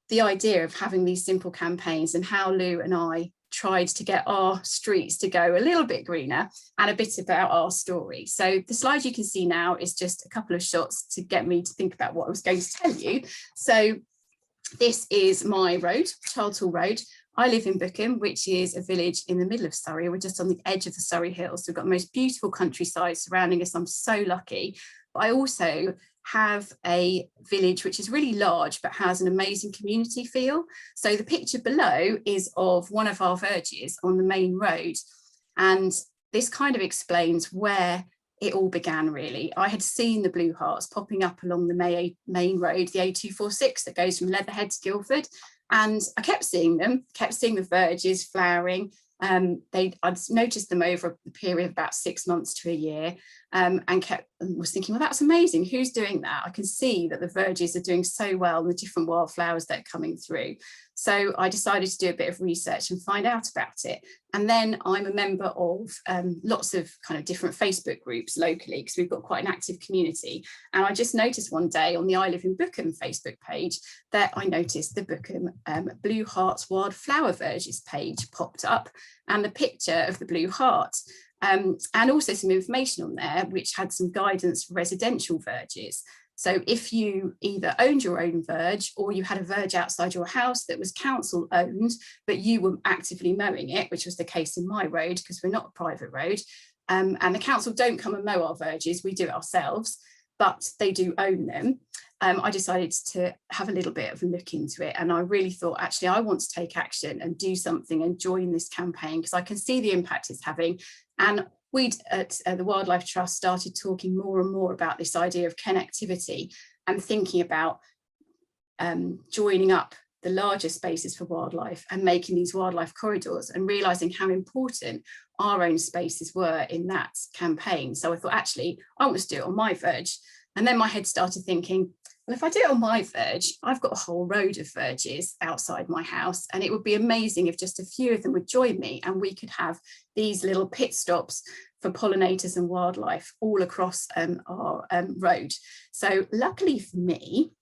the idea of having these simple campaigns and how Lou and I tried to get our streets to go a little bit greener, and a bit about our story. So the slide you can see now is just a couple of shots to get me to think about what I was going to tell you. So this is my road, Childs Hall Road. I live in Bookham, which is a village in the middle of Surrey. We're just on the edge of the Surrey Hills. So we've got the most beautiful countryside surrounding us. I'm so lucky. But I also have a village which is really large but has an amazing community feel. So the picture below is of one of our verges on the main road, and this kind of explains where it all began really. I had seen the blue hearts popping up along the main road, the A246 that goes from Leatherhead to Guildford, and I kept seeing them, kept seeing the verges flowering, I'd noticed them over the period of about 6 months to a year, and was thinking, well, that's amazing. Who's doing that? I can see that the verges are doing so well, and the different wildflowers that are coming through. So I decided to do a bit of research and find out about it. And then I'm a member of lots of kind of different Facebook groups locally, because we've got quite an active community. And I just noticed one day on the I Live in Bookham Facebook page that I noticed the Bookham Blue Hearts Wildflower Verges page popped up, and the picture of the blue heart. And also some information on there which had some guidance for residential verges. So if you either owned your own verge, or you had a verge outside your house that was council owned, but you were actively mowing it, which was the case in my road because we're not a private road, and the council don't come and mow our verges, we do it ourselves, but they do own them. I decided to have a little bit of a look into it, and I really thought, actually, I want to take action and do something and join this campaign, because I can see the impact it's having. And we'd at the Wildlife Trust started talking more and more about this idea of connectivity, and thinking about joining up the larger spaces for wildlife and making these wildlife corridors, and realising how important our own spaces were in that campaign. So I thought, actually, I want to do it on my verge. And then my head started thinking, well, if I do it on my verge, I've got a whole road of verges outside my house, and it would be amazing if just a few of them would join me, and we could have these little pit stops for pollinators and wildlife all across our road. So luckily for me,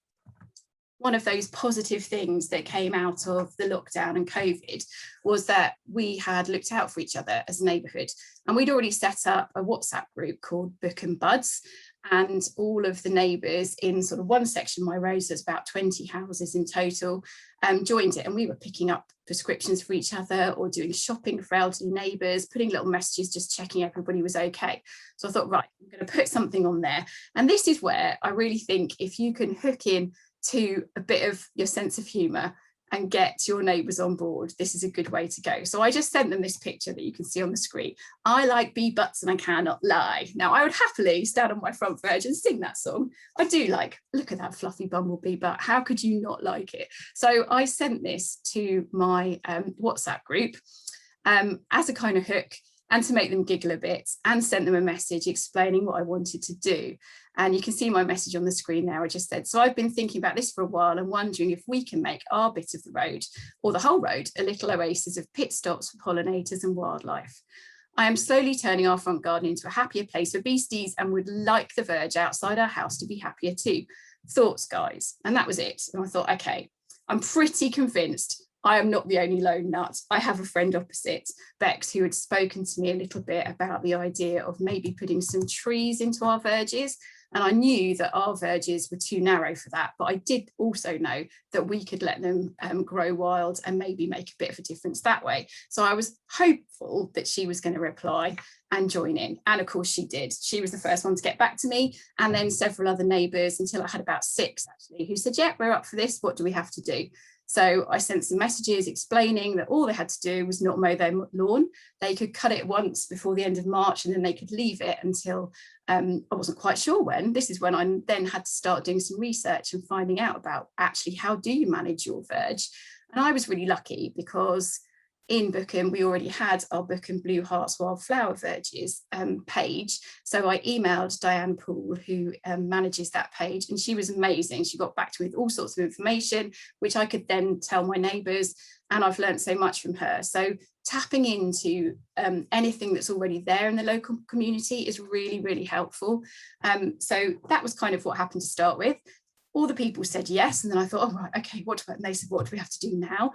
one of those positive things that came out of the lockdown and COVID was that we had looked out for each other as a neighbourhood, and we'd already set up a WhatsApp group called Bookham Buds, and all of the neighbours in sort of one section of my road, so it's about 20 houses in total, joined it, and we were picking up prescriptions for each other, or doing shopping for elderly neighbours, putting little messages, just checking everybody was okay. So I thought, right, I'm going to put something on there. And this is where I really think if you can hook in to a bit of your sense of humour and get your neighbours on board, this is a good way to go. So I just sent them this picture that you can see on the screen. I like bee butts and I cannot lie. Now, I would happily stand on my front verge and sing that song. I do like, look at that fluffy bumblebee butt. How could you not like it? So I sent this to my WhatsApp group as a kind of hook, and to make them giggle a bit, and sent them a message explaining what I wanted to do. And you can see my message on the screen now. I just said, so I've been thinking about this for a while and wondering if we can make our bit of the road, or the whole road, a little oasis of pit stops for pollinators and wildlife. I am slowly turning our front garden into a happier place for beasties, and would like the verge outside our house to be happier too. Thoughts, guys? And that was it. And I thought, okay, I'm pretty convinced I am not the only lone nut. I have a friend opposite, Bex, who had spoken to me a little bit about the idea of maybe putting some trees into our verges. And I knew that our verges were too narrow for that, but I did also know that we could let them grow wild and maybe make a bit of a difference that way. So I was hopeful that she was going to reply and join in. And of course she did. She was the first one to get back to me, and then several other neighbours, until I had about 6 actually, who said, yeah, we're up for this. What do we have to do? So I sent some messages explaining that all they had to do was not mow their lawn. They could cut it once before the end of March, and then they could leave it until I wasn't quite sure when. This is when I then had to start doing some research and finding out about actually how do you manage your verge. And I was really lucky because in Bookham, we already had our Bookham Blue Hearts Wildflower Verges page. So I emailed Diane Poole, who manages that page, and she was amazing. She got back to me with all sorts of information, which I could then tell my neighbours, and I've learned so much from her. So tapping into anything that's already there in the local community is really, really helpful. So that was kind of what happened to start with. All the people said yes, and then I thought, oh, right, okay, and they said, what do we have to do now?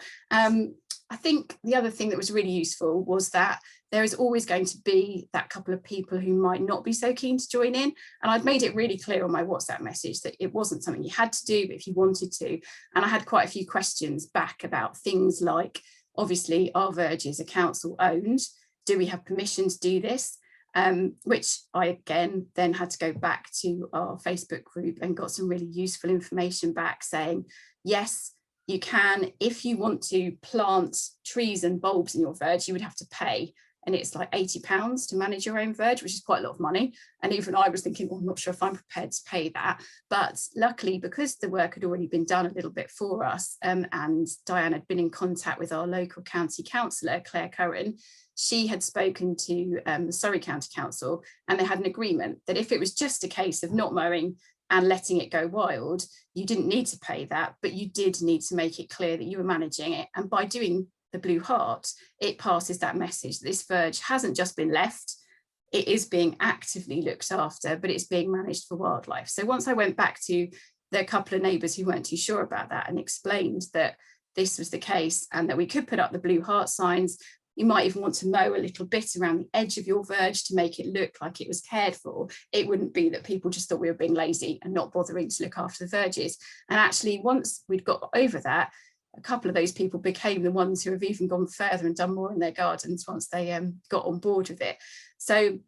I think the other thing that was really useful was that there is always going to be that couple of people who might not be so keen to join in. And I'd made it really clear on my WhatsApp message that it wasn't something you had to do, but if you wanted to. And I had quite a few questions back about things like, obviously, our verges are council owned. Do we have permission to do this? Which I again then had to go back to our Facebook group and got some really useful information back saying, yes, you can, if you want to plant trees and bulbs in your verge, you would have to pay and it's like £80 to manage your own verge, which is quite a lot of money. And even I was thinking, oh, I'm not sure if I'm prepared to pay that. But luckily, because the work had already been done a little bit for us, and Diane had been in contact with our local county councillor, Claire Curran, she had spoken to the Surrey County Council, and they had an agreement that if it was just a case of not mowing and letting it go wild, you didn't need to pay that, but you did need to make it clear that you were managing it. And by doing the Blue Heart, it passes that message that this verge hasn't just been left, it is being actively looked after, but it's being managed for wildlife. So once I went back to the couple of neighbours who weren't too sure about that and explained that this was the case and that we could put up the Blue Heart signs, you might even want to mow a little bit around the edge of your verge to make it look like it was cared for. It wouldn't be that people just thought we were being lazy and not bothering to look after the verges. And actually, once we'd got over that, a couple of those people became the ones who have even gone further and done more in their gardens once they got on board with it. So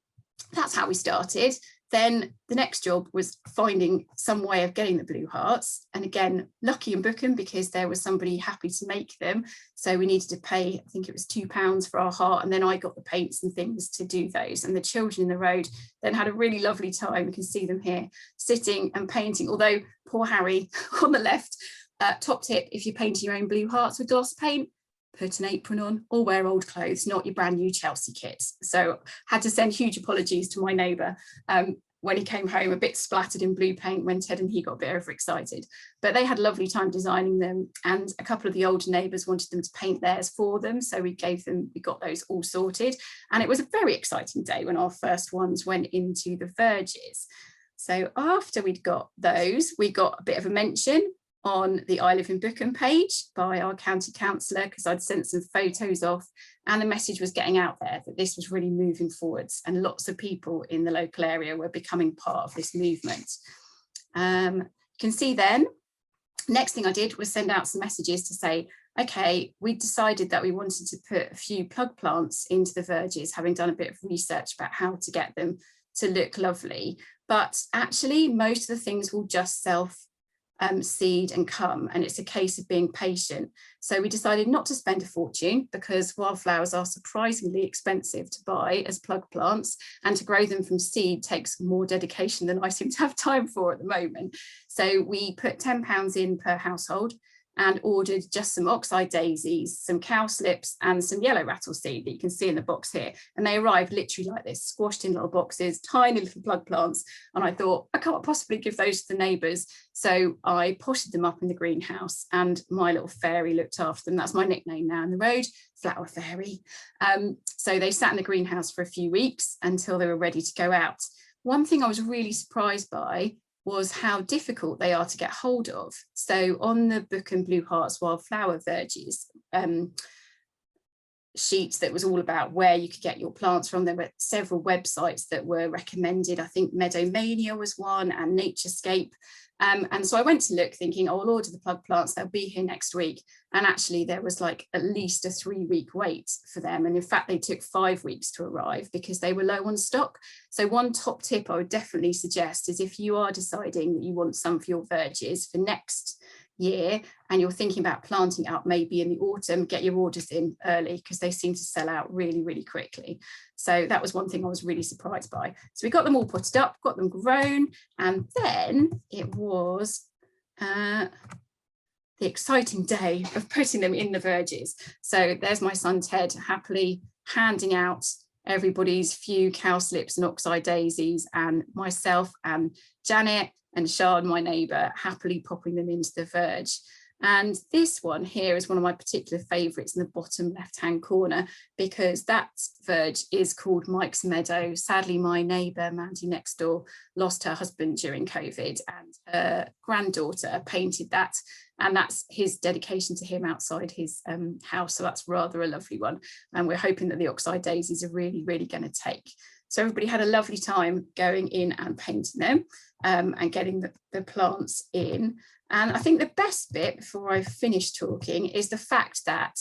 that's how we started. Then the next job was finding some way of getting the Blue Hearts. And again, lucky in Bookham because there was somebody happy to make them. So we needed to pay, I think it was £2 for our heart. And then I got the paints and things to do those. And the children in the road then had a really lovely time. You can see them here sitting and painting. Although poor Harry on the left, top tip, if you're painting your own Blue Hearts with gloss paint, put an apron on or wear old clothes, not your brand new Chelsea kits. So had to send huge apologies to my neighbour when he came home a bit splattered in blue paint when Ted and he got a bit overexcited. But they had a lovely time designing them, and a couple of the older neighbours wanted them to paint theirs for them. So we got those all sorted. And it was a very exciting day when our first ones went into the verges. So after we'd got those, we got a bit of a mention on the I Live in Bookham page by our county councillor, because I'd sent some photos off, and the message was getting out there that this was really moving forwards and lots of people in the local area were becoming part of this movement. You can see then, next thing I did was send out some messages to say, okay, we decided that we wanted to put a few plug plants into the verges, having done a bit of research about how to get them to look lovely. But actually, most of the things will just seed and come, and it's a case of being patient. So we decided not to spend a fortune because wildflowers are surprisingly expensive to buy as plug plants, and to grow them from seed takes more dedication than I seem to have time for at the moment. So we put £10 in per household and ordered just some oxeye daisies, some cowslips and some yellow rattle seed that you can see in the box here. And they arrived literally like this, squashed in little boxes, tiny little plug plants. And I thought, I can't possibly give those to the neighbours. So I potted them up in the greenhouse, and my little fairy looked after them. That's my nickname now in the road, Flower Fairy. So they sat in the greenhouse for a few weeks until they were ready to go out. One thing I was really surprised by was how difficult they are to get hold of. So on the Bookham Blue Hearts wildflower verges sheet that was all about where you could get your plants from, there were several websites that were recommended. I think Meadowmania was one, and Naturescape. And so I went to look thinking, oh, I'll order the plug plants, they'll be here next week. And actually there was like at least a 3-week wait for them. And in fact, they took 5 weeks to arrive because they were low on stock. So one top tip I would definitely suggest is, if you are deciding that you want some for your verges for next year and you're thinking about planting up maybe in the autumn, get your orders in early because they seem to sell out really, really quickly. So that was one thing I was really surprised by. So we got them all potted up, got them grown, and then it was the exciting day of putting them in the verges. So there's my son Ted happily handing out everybody's few cowslips and oxeye daisies, and myself and Janet and Sean, my neighbour, happily popping them into the verge. And this one here is one of my particular favourites in the bottom left-hand corner, because that verge is called Mike's Meadow. Sadly, my neighbour, Mandy next door, lost her husband during COVID, and her granddaughter painted that. And that's his dedication to him outside his house. So that's rather a lovely one. And we're hoping that the oxeye daisies are really, really going to take. So everybody had a lovely time going in and painting them and getting the plants in. And I think the best bit before I finish talking is the fact that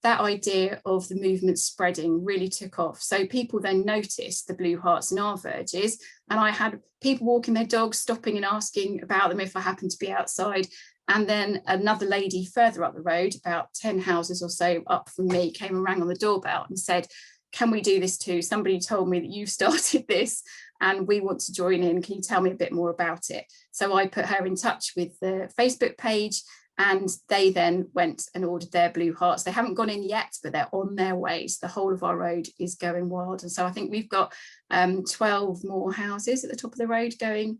that idea of the movement spreading really took off. So people then noticed the blue hearts in our verges, and I had people walking their dogs, stopping and asking about them if I happened to be outside. And then another lady further up the road, about 10 houses or so up from me, came and rang on the doorbell and said, can we do this too? Somebody told me that you started this and we want to join in. Can you tell me a bit more about it? So I put her in touch with the Facebook page, and they then went and ordered their blue hearts. They haven't gone in yet, but they're on their way. So the whole of our road is going wild. And so I think we've got 12 more houses at the top of the road going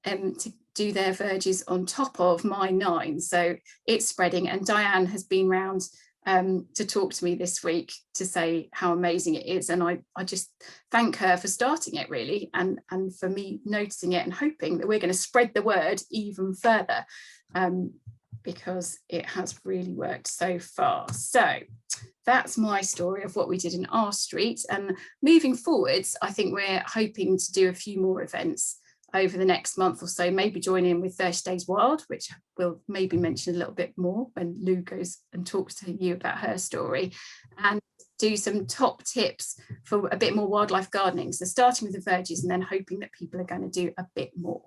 to do their verges on top of my 9. So it's spreading, and Diane has been round to talk to me this week to say how amazing it is, and I just thank her for starting it, really, and for me noticing it and hoping that we're going to spread the word even further, because it has really worked so far. So that's my story of what we did in our street, and moving forwards I think we're hoping to do a few more events over the next month or so, maybe join in with 30 Days Wild, which we'll maybe mention a little bit more when Lou goes and talks to you about her story, and do some top tips for a bit more wildlife gardening. So starting with the verges and then hoping that people are going to do a bit more.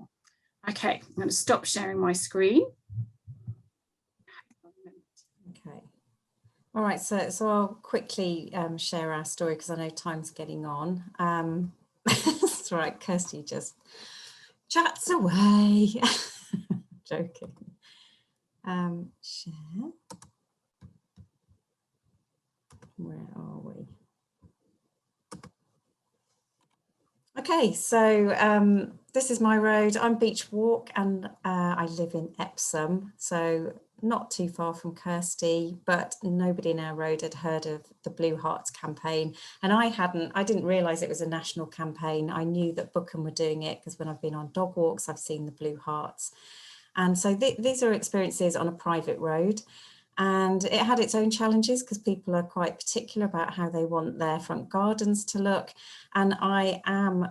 Okay, I'm going to stop sharing my screen. Okay. All right, so I'll quickly share our story because I know time's getting on. That's right, Kirsty just chats away. Joking. Share. Where are we? Okay, so this is my road. I'm Beech Walk, and I live in Epsom, so not too far from Kirsty, but nobody in our road had heard of the Blue Hearts campaign, and I didn't realise it was a national campaign. I knew that Bookham were doing it because when I've been on dog walks, I've seen the Blue Hearts. And so these are experiences on a private road, and it had its own challenges because people are quite particular about how they want their front gardens to look, and I am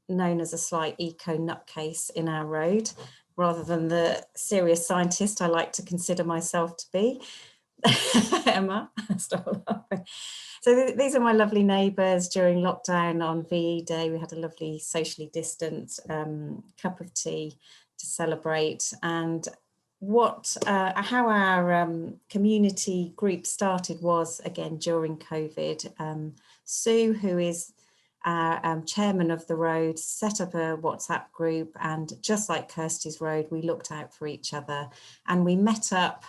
known as a slight eco nutcase in our road, rather than the serious scientist I like to consider myself to be. Emma, stop laughing. So these are my lovely neighbours during lockdown on VE Day. We had a lovely socially distant cup of tea to celebrate. And how our community group started was, again, during COVID. Sue, who is our chairman of the road, set up a WhatsApp group, and just like Kirsty's road, we looked out for each other, and we met up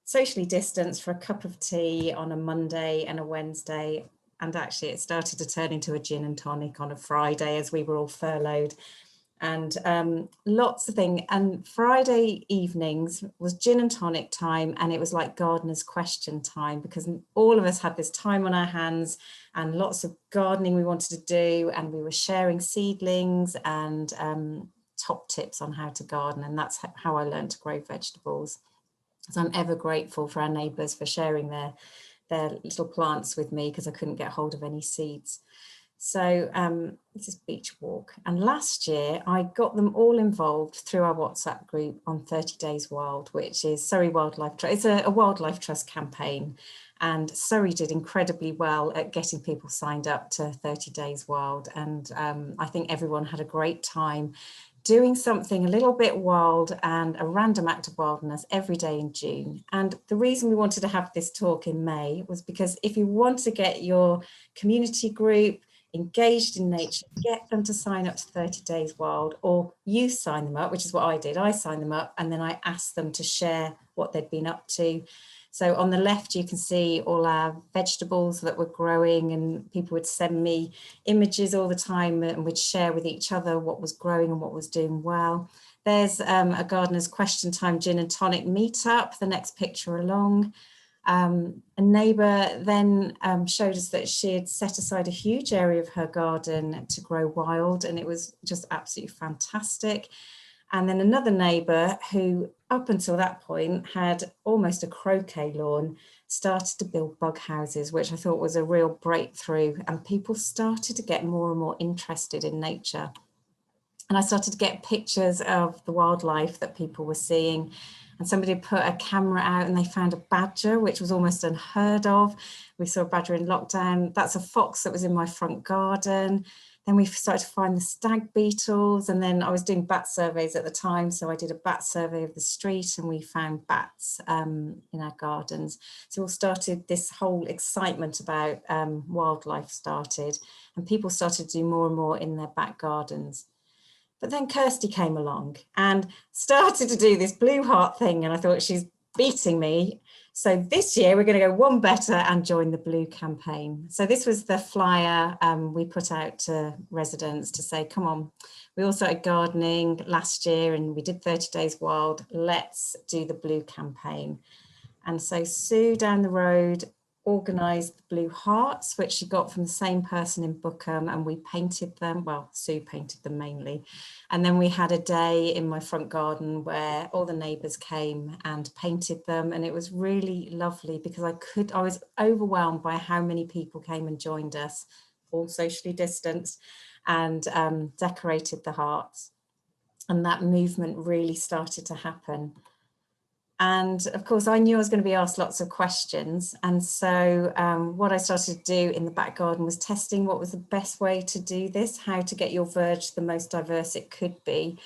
socially distanced for a cup of tea on a Monday and a Wednesday, and actually it started to turn into a gin and tonic on a Friday as we were all furloughed, and lots of things. And Friday evenings was gin and tonic time, and it was like gardener's question time, because all of us had this time on our hands and lots of gardening we wanted to do, and we were sharing seedlings and top tips on how to garden, and that's how I learned to grow vegetables. So I'm ever grateful for our neighbours for sharing their little plants with me, because I couldn't get hold of any seeds. So this is Beech Walk, and last year I got them all involved through our WhatsApp group on 30 Days Wild, which is Surrey Wildlife Trust. It's a Wildlife Trust campaign, and Surrey did incredibly well at getting people signed up to 30 Days Wild, and I think everyone had a great time doing something a little bit wild and a random act of wildness every day in June. And the reason we wanted to have this talk in May was because if you want to get your community group engaged in nature, get them to sign up to 30 Days Wild, or you sign them up, which is what I did. I signed them up, and then I asked them to share what they'd been up to. So on the left, you can see all our vegetables that were growing, and people would send me images all the time, and we'd share with each other what was growing and what was doing well. There's a gardener's question time gin and tonic meetup, the next picture along. A neighbour then showed us that she had set aside a huge area of her garden to grow wild, and it was just absolutely fantastic. And then another neighbour who, up until that point, had almost a croquet lawn, started to build bug houses, which I thought was a real breakthrough. And people started to get more and more interested in nature. And I started to get pictures of the wildlife that people were seeing. And somebody put a camera out and they found a badger, which was almost unheard of. We saw a badger in lockdown. That's a fox that was in my front garden. Then we started to find the stag beetles, and then I was doing bat surveys at the time, so I did a bat survey of the street and we found bats in our gardens. So all started, this whole excitement about wildlife started, and people started to do more and more in their back gardens. But then Kirsty came along and started to do this blue heart thing, and I thought, she's beating me. So this year we're going to go one better and join the Blue campaign. So this was the flyer we put out to residents to say, come on, we all started gardening last year and we did 30 Days Wild, let's do the Blue campaign. And so Sue down the road organised the blue hearts, which she got from the same person in Bookham, and we painted them. Well, Sue painted them mainly. And then we had a day in my front garden where all the neighbours came and painted them, and it was really lovely because I was overwhelmed by how many people came and joined us, all socially distanced, and decorated the hearts. And that movement really started to happen. And of course, I knew I was going to be asked lots of questions. And so what I started to do in the back garden was testing what was the best way to do this, how to get your verge the most diverse it could be.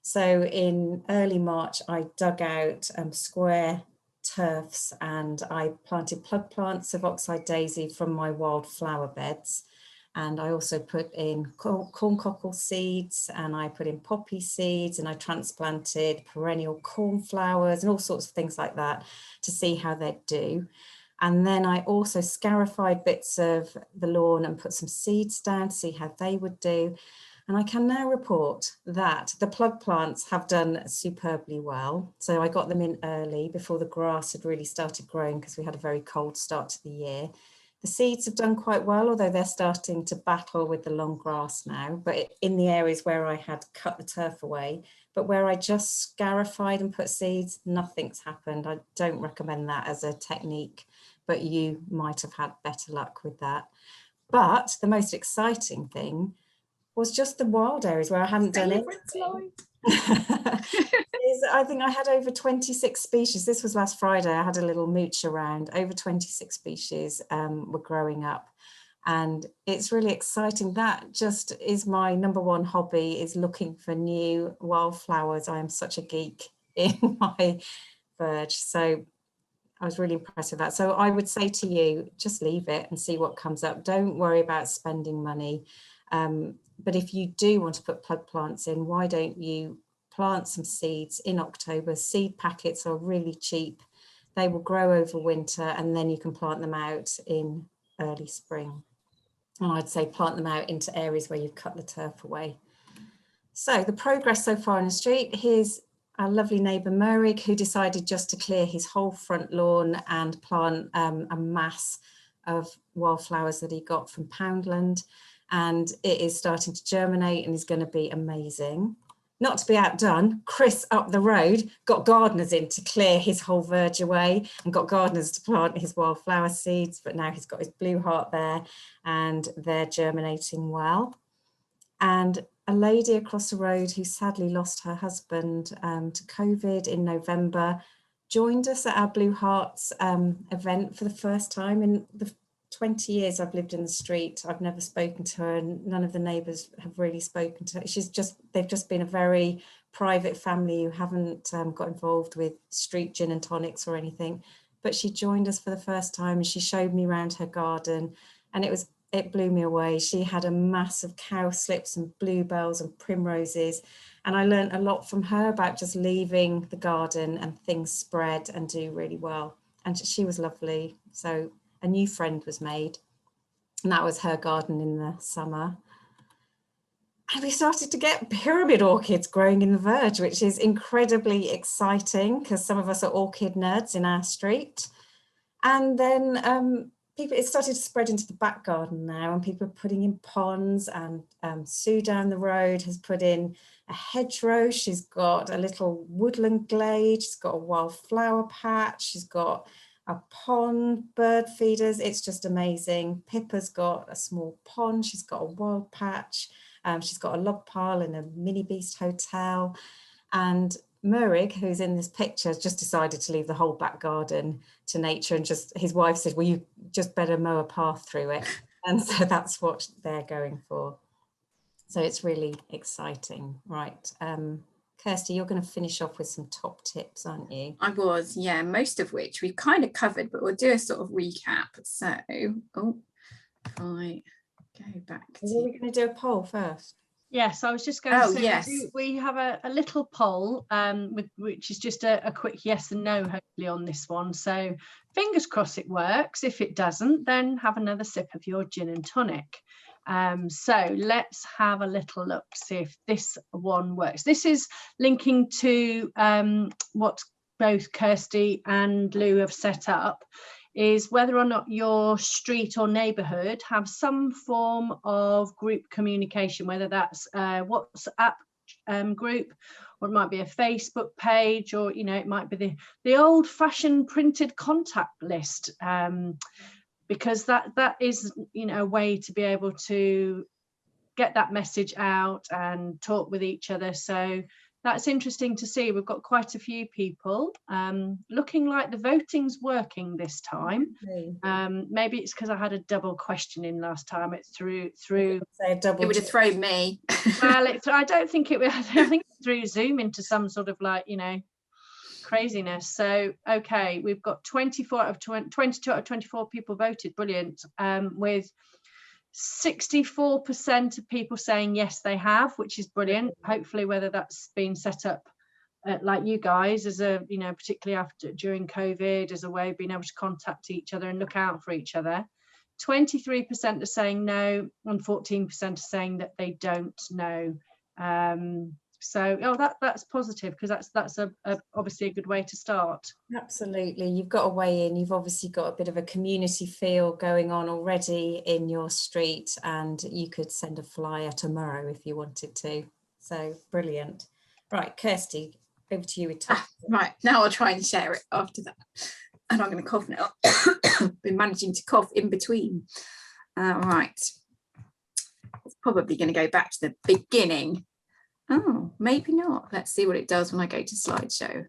So in early March, I dug out square turfs and I planted plug plants of oxeye daisy from my wild flower beds. And I also put in corncockle seeds, and I put in poppy seeds, and I transplanted perennial cornflowers and all sorts of things like that to see how they'd do. And then I also scarified bits of the lawn and put some seeds down to see how they would do. And I can now report that the plug plants have done superbly well. So I got them in early before the grass had really started growing because we had a very cold start to the year. The seeds have done quite well, although they're starting to battle with the long grass now, but in the areas where I had cut the turf away, but where I just scarified and put seeds, nothing's happened. I don't recommend that as a technique, but you might have had better luck with that. But the most exciting thing was just the wild areas where I hadn't done anything. I think I had over 26 species. This was last Friday. I had a little mooch around. Over 26 species were growing up, and it's really exciting. That just is my number one hobby, is looking for new wildflowers. I am such a geek in my verge, so I was really impressed with that. So I would say to you, just leave it and see what comes up. Don't worry about spending money, but if you do want to put plug plants in, why don't you plant some seeds in October? Seed packets are really cheap. They will grow over winter, and then you can plant them out in early spring. And I'd say plant them out into areas where you've cut the turf away. So the progress so far in the street, here's our lovely neighbour Merrick, who decided just to clear his whole front lawn and plant a mass of wildflowers that he got from Poundland. And it is starting to germinate and is going to be amazing. Not to be outdone, Chris up the road got gardeners in to clear his whole verge away and got gardeners to plant his wildflower seeds, but now he's got his blue heart there and they're germinating well. And a lady across the road who sadly lost her husband to COVID in November joined us at our Blue Hearts event for the first time in the 20 years I've lived in the street. I've never spoken to her, and none of the neighbours have really spoken to her. They've just been a very private family who haven't got involved with street gin and tonics or anything. But she joined us for the first time and she showed me around her garden, and it blew me away. She had a mass of cowslips and bluebells and primroses, and I learned a lot from her about just leaving the garden and things spread and do really well. And she was lovely. So a new friend was made, and that was her garden in the summer. And we started to get pyramid orchids growing in the verge, which is incredibly exciting because some of us are orchid nerds in our street. And then it started to spread into the back garden now, and people are putting in ponds, and Sue down the road has put in a hedgerow. She's got a little woodland glade. She's got a wildflower patch. She's got a pond, bird feeders. It's just amazing. Pippa's got a small pond. She's got a wild patch. She's got a log pile and a mini beast hotel. And Merrick, who's in this picture, has just decided to leave the whole back garden to nature, and his wife said, well, you just better mow a path through it. And so that's what they're going for. So it's really exciting. Right. Kirsty, you're going to finish off with some top tips, aren't you? I was, yeah, most of which we've kind of covered, but we'll do a sort of recap. So, oh, if I go back to... Are we going to do a poll first? Yes, I was just going to say, yes. we have a little poll, which is just a quick yes and no, hopefully, on this one. So fingers crossed it works. If it doesn't, then have another sip of your gin and tonic. So let's have a little look, see if this one works. This is linking to what both Kirsty and Lou have set up, is whether or not your street or neighbourhood have some form of group communication, whether that's a WhatsApp group, or it might be a Facebook page, or, you know, it might be the old-fashioned printed contact list, because that is, you know, a way to be able to get that message out and talk with each other. So that's interesting to see. We've got quite a few people. Looking like the voting's working this time. Maybe it's because I had a double question in last time. It threw. It would have thrown me. Well, I don't think it. I think it threw Zoom into some sort of, like, you know, craziness. So okay, we've got 22 out of 24 people voted. Brilliant. With 64% of people saying yes, they have, which is brilliant. Hopefully, whether that's been set up like you guys, as a, you know, particularly during COVID, as a way of being able to contact each other and look out for each other. 23% are saying no, and 14% are saying that they don't know. So that's positive, because that's obviously a good way to start. Absolutely. You've got a way in. You've obviously got a bit of a community feel going on already in your street, and you could send a flyer tomorrow if you wanted to. So brilliant. Right, Kirsty, over to you with top. Right, now I'll try and share it after that. And I'm going to cough now. Been managing to cough in between. Right. It's probably going to go back to the beginning. Oh, maybe not. Let's see what it does when I go to slideshow.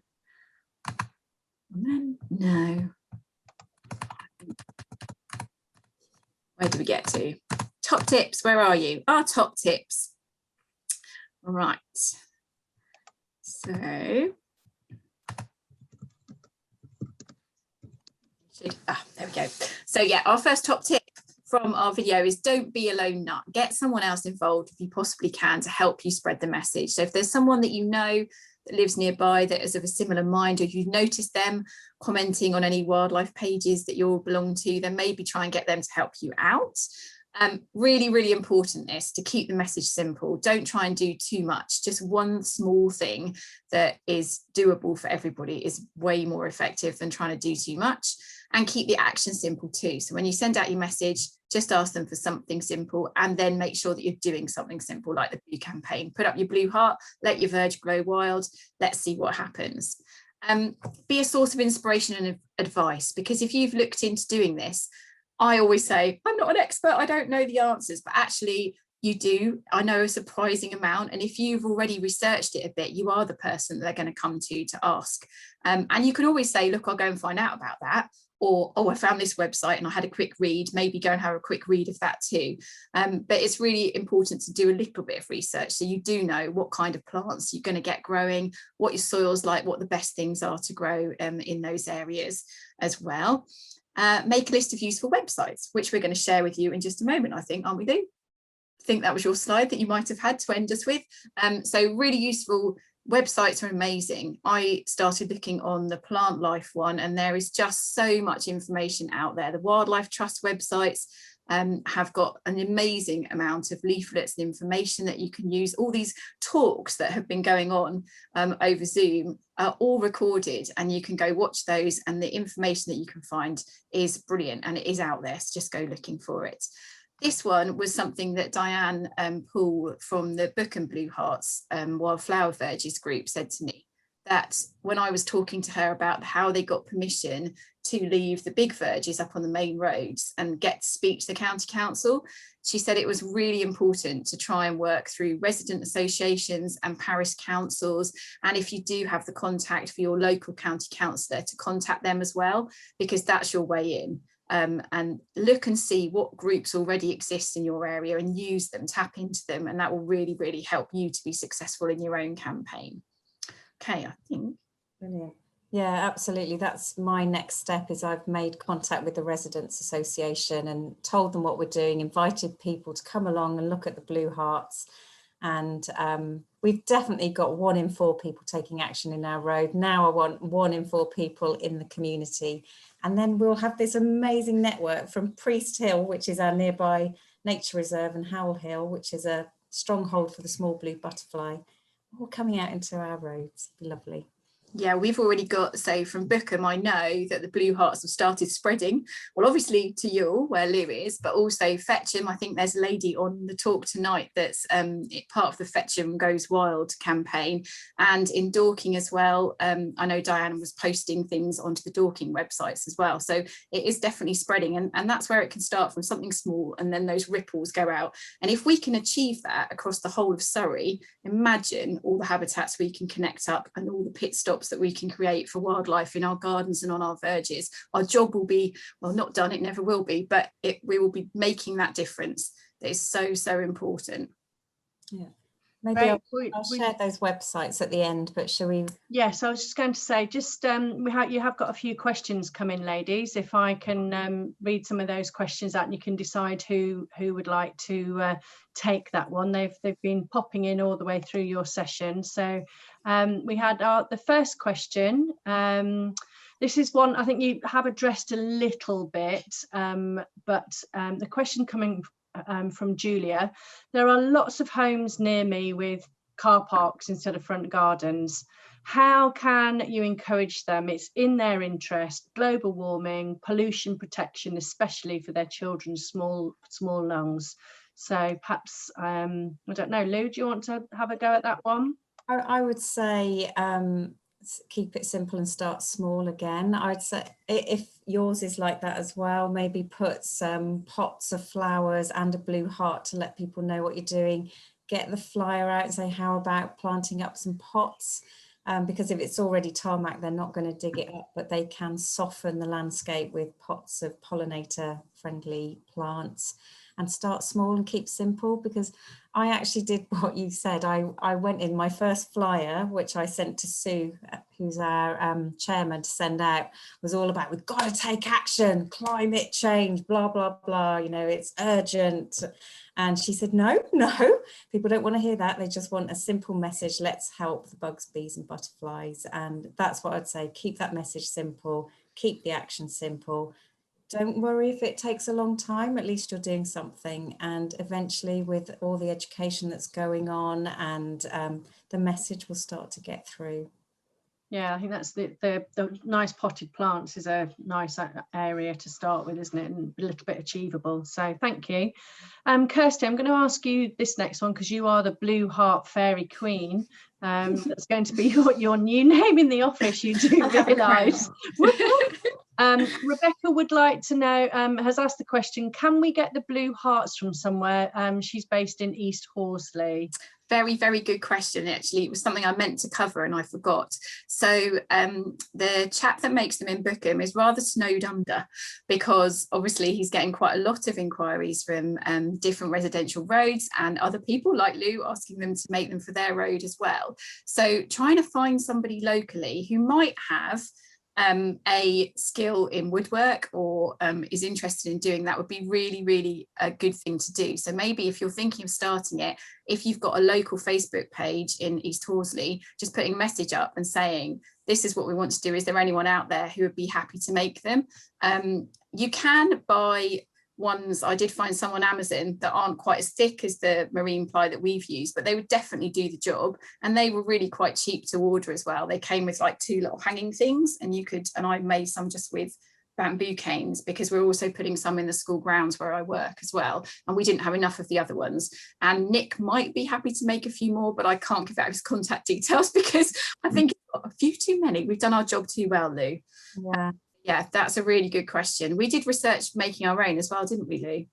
And then, no. Where do we get to? Top tips, where are you? Our top tips. Right. So, there we go. So yeah, our first top tip from our video is don't be a lone nut. Get someone else involved if you possibly can to help you spread the message. So if there's someone that you know that lives nearby that is of a similar mind, or you've noticed them commenting on any wildlife pages that you all belong to, then maybe try and get them to help you out. Really, really important is to keep the message simple. Don't try and do too much. Just one small thing that is doable for everybody is way more effective than trying to do too much. And keep the action simple too. So when you send out your message, just ask them for something simple, and then make sure that you're doing something simple, like the blue campaign. Put up your blue heart, let your verge glow wild. Let's see what happens. Be a source of inspiration and advice, because if you've looked into doing this, I always say, I'm not an expert, I don't know the answers, but actually you do. I know a surprising amount. And if you've already researched it a bit, you are the person that they're going to come to ask. And you can always say, look, I'll go and find out about that. Or, oh, I found this website and I had a quick read, maybe go and have a quick read of that too. But it's really important to do a little bit of research, so you do know what kind of plants you're going to get growing, what your soil's like, what the best things are to grow in those areas as well. Make a list of useful websites, which we're going to share with you in just a moment, I think, aren't we, Lou? I think that was your slide that you might have had to end us with. So really useful. Websites are amazing. I started looking on the Plant Life one, and there is just so much information out there. The Wildlife Trust websites have got an amazing amount of leaflets and information that you can use. All these talks that have been going on over Zoom are all recorded, and you can go watch those, and the information that you can find is brilliant, and it is out there, so just go looking for it. This one was something that Diane Poole from the Bookham Blue Hearts Wildflower Verges group said to me, that when I was talking to her about how they got permission to leave the big verges up on the main roads and get to speak to the county council, she said it was really important to try and work through resident associations and parish councils, and if you do have the contact for your local county councillor, to contact them as well, because that's your way in. and look and see what groups already exist in your area and use them, tap into them, and that will really, really help you to be successful in your own campaign. Okay, I think. Brilliant. Yeah, absolutely. That's my next step. Is I've made contact with the Residents Association and told them what we're doing, invited people to come along and look at the Blue Hearts. And we've definitely got 1 in 4 people taking action in our road. Now I want 1 in 4 people in the community. And then we'll have this amazing network from Priest Hill, which is our nearby nature reserve, and Howell Hill, which is a stronghold for the small blue butterfly, all coming out into our roads. Lovely. Yeah, we've already got, so from Bookham, I know that the Blue Hearts have started spreading. Well, obviously to Ewell, where Lou is, but also Fetcham. I think there's a lady on the talk tonight that's part of the Fetcham Goes Wild campaign. And in Dorking as well, I know Diana was posting things onto the Dorking websites as well. So it is definitely spreading. And that's where it can start, from something small, and then those ripples go out. And if we can achieve that across the whole of Surrey, imagine all the habitats we can connect up and all the pit stops that we can create for wildlife in our gardens and on our verges. Our job will be, well, not done, it never will be, but we will be making that difference. That is so, so important. Yeah, maybe I'll share those websites at the end, but shall we? Yes, I was just going to say, just you have got a few questions come in, ladies. If I can read some of those questions out, and you can decide who would like to take that one. They've been popping in all the way through your session. So we had the first question. This is one I think you have addressed a little bit, but the question coming from Julia: there are lots of homes near me with car parks instead of front gardens. How can you encourage them? It's in their interest. Global warming, pollution protection, especially for their children's small lungs. So perhaps, I don't know, Lou, do you want to have a go at that one? I would say keep it simple and start small again. I'd say if yours is like that as well, maybe put some pots of flowers and a blue heart to let people know what you're doing. Get the flyer out and say, how about planting up some pots? Because if it's already tarmac, they're not going to dig it up, but they can soften the landscape with pots of pollinator-friendly plants. And start small and keep simple, because I actually did what you said. I went in my first flyer, which I sent to Sue, who's our chairman, to send out, was all about, we've got to take action, climate change, blah, blah, blah, you know, it's urgent. And she said, no, people don't want to hear that. They just want a simple message. Let's help the bugs, bees and butterflies. And that's what I'd say. Keep that message simple, keep the action simple. Don't worry if it takes a long time, at least you're doing something. And eventually, with all the education that's going on, and the message will start to get through. Yeah, I think that's the nice potted plants is a nice area to start with, isn't it? And a little bit achievable. So thank you. Kirsty, I'm going to ask you this next one, because you are the Blue Heart Fairy Queen. That's going to be your new name in the office, you do realise. Rebecca would like to know, has asked the question, can we get the Blue Hearts from somewhere? She's based in East Horsley. Very, very good question. Actually, it was something I meant to cover and I forgot. So the chap that makes them in Bookham is rather snowed under, because obviously he's getting quite a lot of inquiries from different residential roads and other people like Lou asking them to make them for their road as well. So trying to find somebody locally who might have a skill in woodwork or is interested in doing that would be really, really a good thing to do. So maybe if you're thinking of starting it, if you've got a local Facebook page in East Horsley, just putting a message up and saying, this is what we want to do. Is there anyone out there who would be happy to make them? You can buy ones. I did find some on Amazon that aren't quite as thick as the marine ply that we've used, but they would definitely do the job, and they were really quite cheap to order as well. They came with like 2 little hanging things, and I made some just with bamboo canes, because we're also putting some in the school grounds where I work as well, and we didn't have enough of the other ones. And Nick might be happy to make a few more, but I can't give out his contact details because I think it's got a few too many. We've done our job too well, Lou. Yeah, that's a really good question. We did research making our own as well, didn't we, Lou?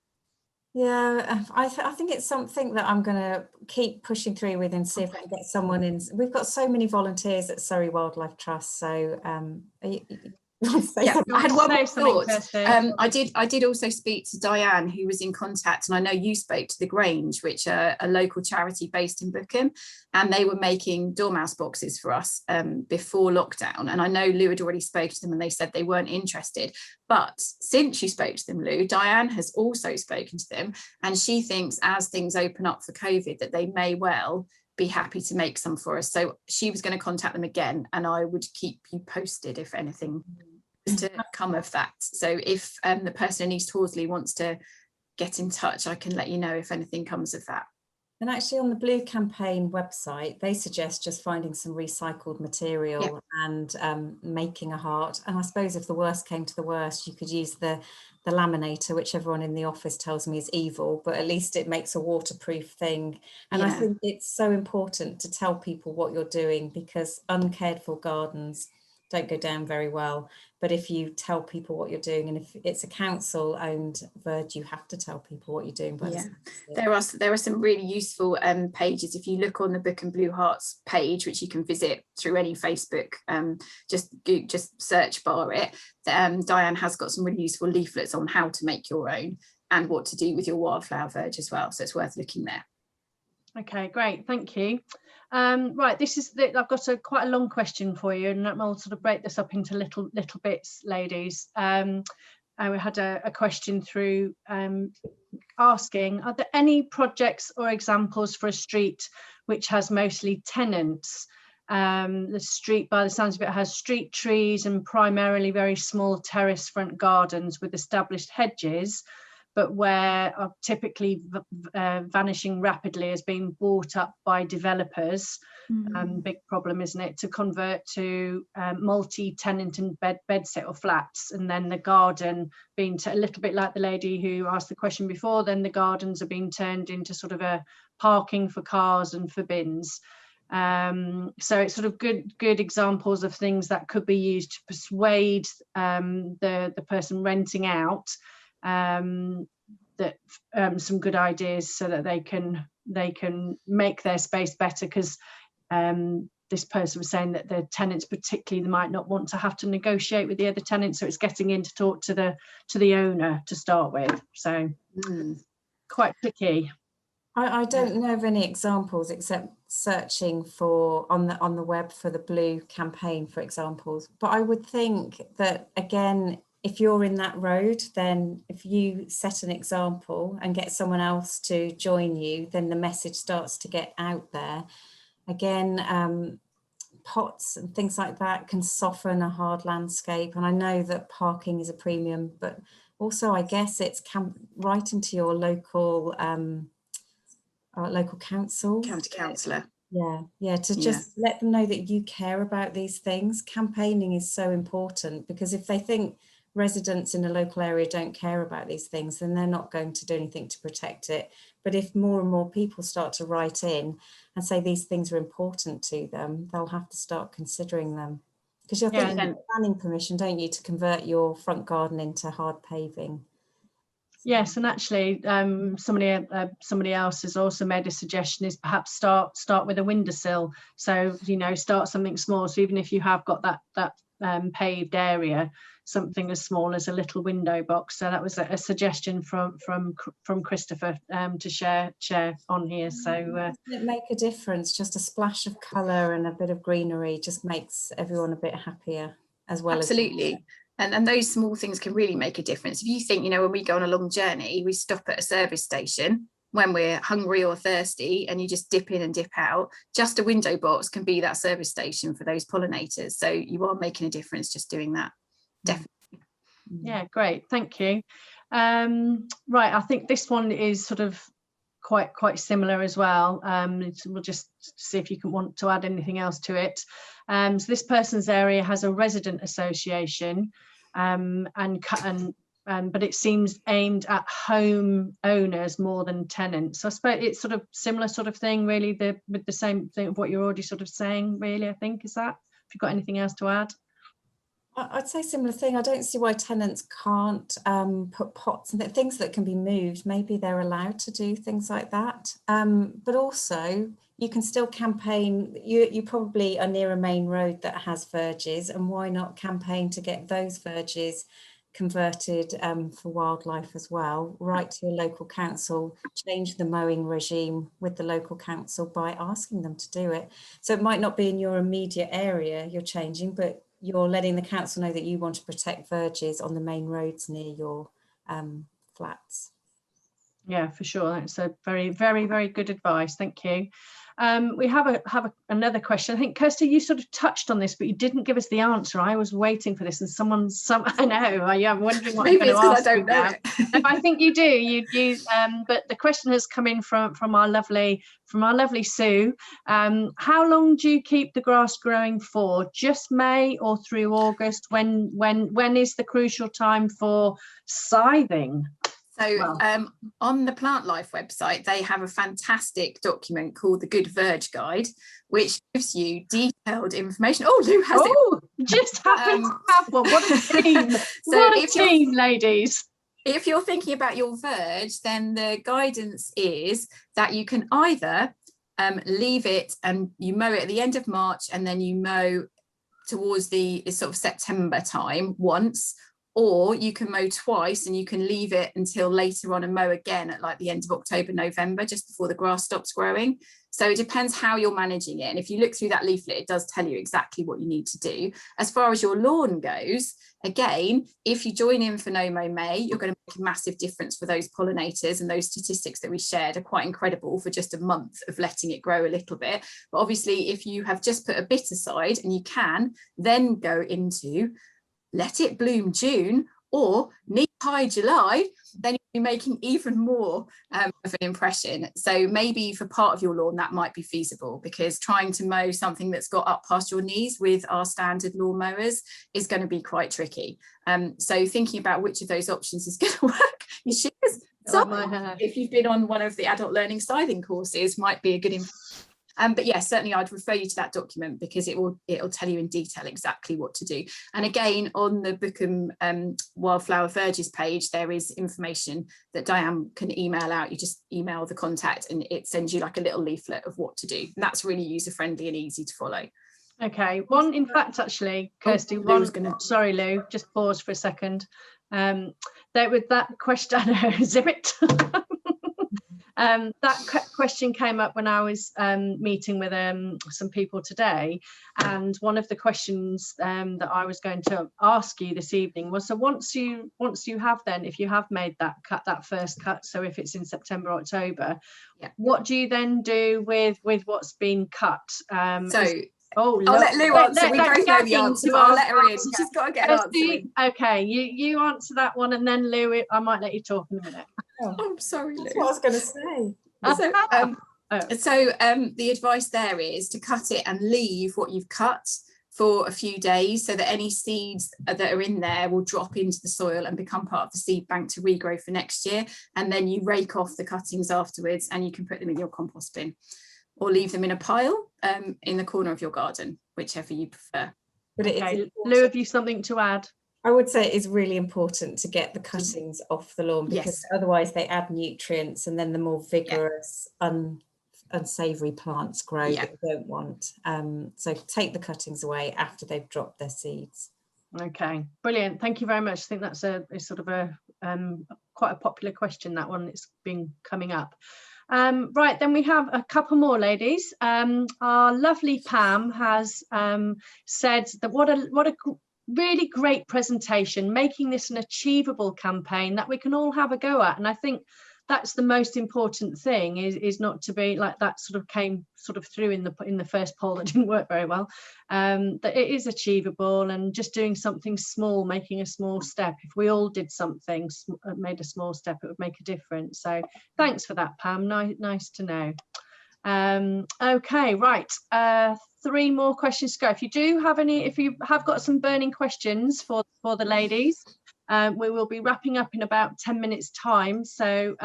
Yeah, I think it's something that I'm going to keep pushing through with and see if I can get someone in. We've got so many volunteers at Surrey Wildlife Trust, so Yeah, I had one more thought. Kirsty. I did also speak to Diane, who was in contact, and I know you spoke to the Grange, which are a local charity based in Bookham, and they were making dormouse boxes for us before lockdown. And I know Lou had already spoken to them, and they said they weren't interested. But since you spoke to them, Lou, Diane has also spoken to them, and she thinks as things open up for COVID that they may well be happy to make some for us. So she was going to contact them again, and I would keep you posted if anything was to come of that. So if the person in East Horsley wants to get in touch, I can let you know if anything comes of that. And actually on the Blue Campaign website, they suggest just finding some recycled material and making a heart. And I suppose if the worst came to the worst, you could use the laminator, which everyone in the office tells me is evil, but at least it makes a waterproof thing. And I think it's so important to tell people what you're doing, because uncared for gardens don't go down very well. But if you tell people what you're doing, and if it's a council owned verd, you have to tell people what you're doing. But there are some really useful pages. If you look on the Book and Blue Hearts page, which you can visit through any Facebook, just search bar it. Diane has got some really useful leaflets on how to make your own and what to do with your wildflower verge as well. So it's worth looking there. Okay, great, thank you. Right, I've got quite a long question for you, and I'll sort of break this up into little bits, ladies. And we had a question through asking, are there any projects or examples for a street which has mostly tenants? The street, by the sounds of it, has street trees and primarily very small terrace front gardens with established hedges, but where are typically vanishing rapidly as being bought up by developers. Big problem, isn't it, to convert to multi-tenant and bedsit or flats, and then the garden being a little bit like the lady who asked the question before, then the gardens are being turned into sort of a parking for cars and for bins. So it's sort of good examples of things that could be used to persuade the person renting out that some good ideas, so that they can make their space better, because this person was saying that the tenants particularly might not want to have to negotiate with the other tenants, so it's getting in to talk to the owner to start with, so quite tricky. I don't know of any examples except searching for on the web for the Blue Campaign for examples, but I would think that, again, if you're in that road, then if you set an example and get someone else to join you, then the message starts to get out there. Again, pots and things like that can soften a hard landscape. And I know that parking is a premium, but also I guess it's writing to your local council. County councillor. To just let them know that you care about these things. Campaigning is so important, because if they think residents in a local area don't care about these things, then they're not going to do anything to protect it. But if more and more people start to write in and say these things are important to them, they'll have to start considering them. Because you're thinking planning permission, don't you, to convert your front garden into hard paving? Yes, and actually somebody else has also made a suggestion, is perhaps start with a windowsill. So, start something small. So even if you have got that paved area, something as small as a little window box. So that was a suggestion from Christopher to share on here. So doesn't it make a difference? Just a splash of colour and a bit of greenery just makes everyone a bit happier as well. Absolutely. And those small things can really make a difference. If you think, when we go on a long journey, we stop at a service station when we're hungry or thirsty, and you just dip in and dip out, just a window box can be that service station for those pollinators. So you are making a difference just doing that. Definitely. Yeah, great, thank you. Right, I think this one is sort of quite similar as well. We'll just see if you want to add anything else to it. So this person's area has a resident association, but it seems aimed at home owners more than tenants. So I suppose it's sort of similar sort of thing, really, with the same thing of what you're already sort of saying, really, I think. Is that, if you've got anything else to add? I'd say similar thing. I don't see why tenants can't put pots and things that can be moved. Maybe they're allowed to do things like that. But also, you can still campaign. You probably are near a main road that has verges, and why not campaign to get those verges converted for wildlife as well? Write to your local council, change the mowing regime with the local council by asking them to do it. So it might not be in your immediate area you're changing, but you're letting the council know that you want to protect verges on the main roads near your flats. Yeah, for sure. That's a very, very, very good advice. Thank you. We have another question. I think, Kirsty, you sort of touched on this, but you didn't give us the answer. I was waiting for this, and I know, I'm wondering what Maybe I'm going to ask. I don't know. No, I think you do. But the question has come in from our lovely Sue. How long do you keep the grass growing for? Just May or through August? When is the crucial time for scything? So on the Plant Life website, they have a fantastic document called the Good Verge Guide, which gives you detailed information. Oh, Lou has it. You just happen to have one. What a team. What a team, ladies. If you're thinking about your verge, then the guidance is that you can either leave it and you mow it at the end of March, and then you mow towards the sort of September time once, or you can mow twice and you can leave it until later on and mow again at like the end of October, November, just before the grass stops growing. So it depends how you're managing it. And if you look through that leaflet, it does tell you exactly what you need to do. As far as your lawn goes, again, if you join in for No Mow May, you're going to make a massive difference for those pollinators, and those statistics that we shared are quite incredible for just a month of letting it grow a little bit. But obviously, if you have just put a bit aside, and you can then go into let it bloom June or knee-high July, then you'll be making even more of an impression. So maybe for part of your lawn that might be feasible, because trying to mow something that's got up past your knees with our standard lawn mowers is going to be quite tricky. So thinking about which of those options is going to work, your shears, if you've been on one of the adult learning scything courses, might be a good but yes, certainly I'd refer you to that document, because it'll tell you in detail exactly what to do. And again, on the Bookham Wildflower Verges page, there is information that Diane can email out. You just email the contact and it sends you like a little leaflet of what to do. And that's really user-friendly and easy to follow. Okay, in fact, actually, Kirsty, sorry, Lou, just pause for a second. With that question, zip it. That question came up when I was meeting with some people today, and one of the questions that I was going to ask you this evening was, so once you have then, if you have made that first cut, so if it's in September, October, what do you then do with what's been cut? I'll let Lou answer. We both know the answer, but I'll let her in. She's got to get an answer. Okay, you answer that one, and then Lou, I might let you talk in a minute. Oh, I'm sorry, Lou. That's what I was going to say. So the advice there is to cut it and leave what you've cut for a few days, so that any seeds that are in there will drop into the soil and become part of the seed bank to regrow for next year. And then you rake off the cuttings afterwards, and you can put them in your compost bin, or leave them in a pile in the corner of your garden, whichever you prefer. But okay. Lou, have you something to add? I would say it is really important to get the cuttings off the lawn, because otherwise they add nutrients, and then the more vigorous, unsavoury plants grow that we don't want. So take the cuttings away after they've dropped their seeds. Okay, brilliant. Thank you very much. I think that's a sort of a quite a popular question, that one. It's been coming up. Right, then we have a couple more, ladies. Our lovely Pam has said that what a really great presentation, making this an achievable campaign that we can all have a go at. And I think that's the most important thing, is not to be like that. Sort of came through in the first poll that didn't work very well, that it is achievable, and just doing something small, making a small step. If we all did something, made a small step, it would make a difference. So thanks for that, Pam. Nice to know. Okay, right, 3 more questions to go. If you have got some burning questions for the ladies, we will be wrapping up in about 10 minutes time, so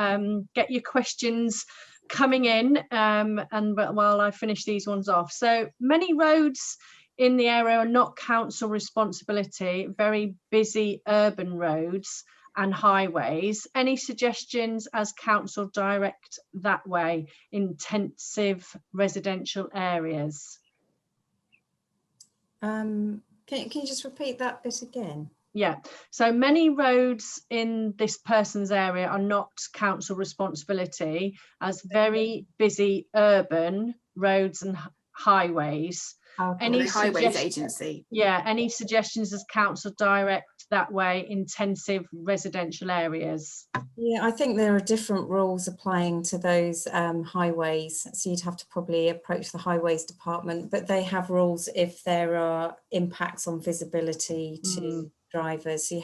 get your questions coming in, and while I finish these ones off. So many roads in the area are not council responsibility, very busy urban roads. and highways. Any suggestions as council direct that way? Intensive residential areas. Can you just repeat that bit again? Yeah, so many roads in this person's area are not council responsibility, as very busy urban roads and highways. Okay. Any The highways agency. Yeah, any suggestions as council direct that way? Intensive residential areas. Yeah, I think there are different rules applying to those highways. So you'd have to probably approach the highways department, but they have rules if there are impacts on visibility to drivers. So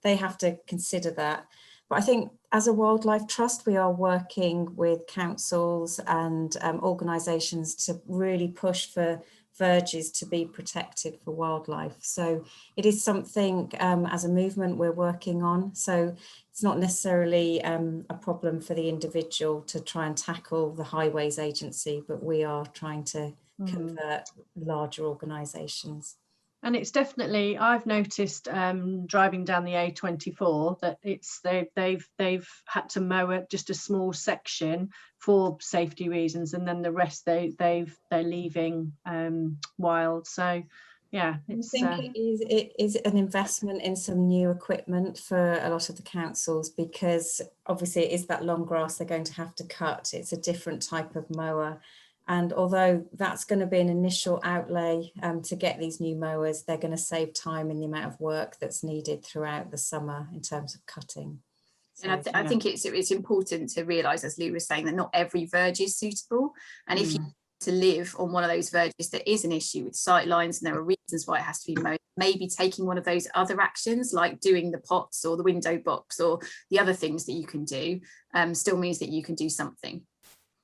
they have to consider that. But I think as a wildlife trust, we are working with councils and organisations to really push for verges to be protected for wildlife. So it is something as a movement we're working on. So it's not necessarily a problem for the individual to try and tackle the highways agency, but we are trying to convert larger organisations. And it's definitely, I've noticed driving down the A24 that they've had to mow just a small section for safety reasons, and then the rest they're leaving wild. So yeah, it's, I think it is an investment in some new equipment for a lot of the councils, because obviously it is that long grass they're going to have to cut. It's a different type of mower. And although that's going to be an initial outlay to get these new mowers, they're going to save time in the amount of work that's needed throughout the summer in terms of cutting. So, and I think it's important to realise, as Lou was saying, that not every verge is suitable. And if you to live on one of those verges that is an issue with sight lines and there are reasons why it has to be mowed, maybe taking one of those other actions like doing the pots or the window box or the other things that you can do still means that you can do something.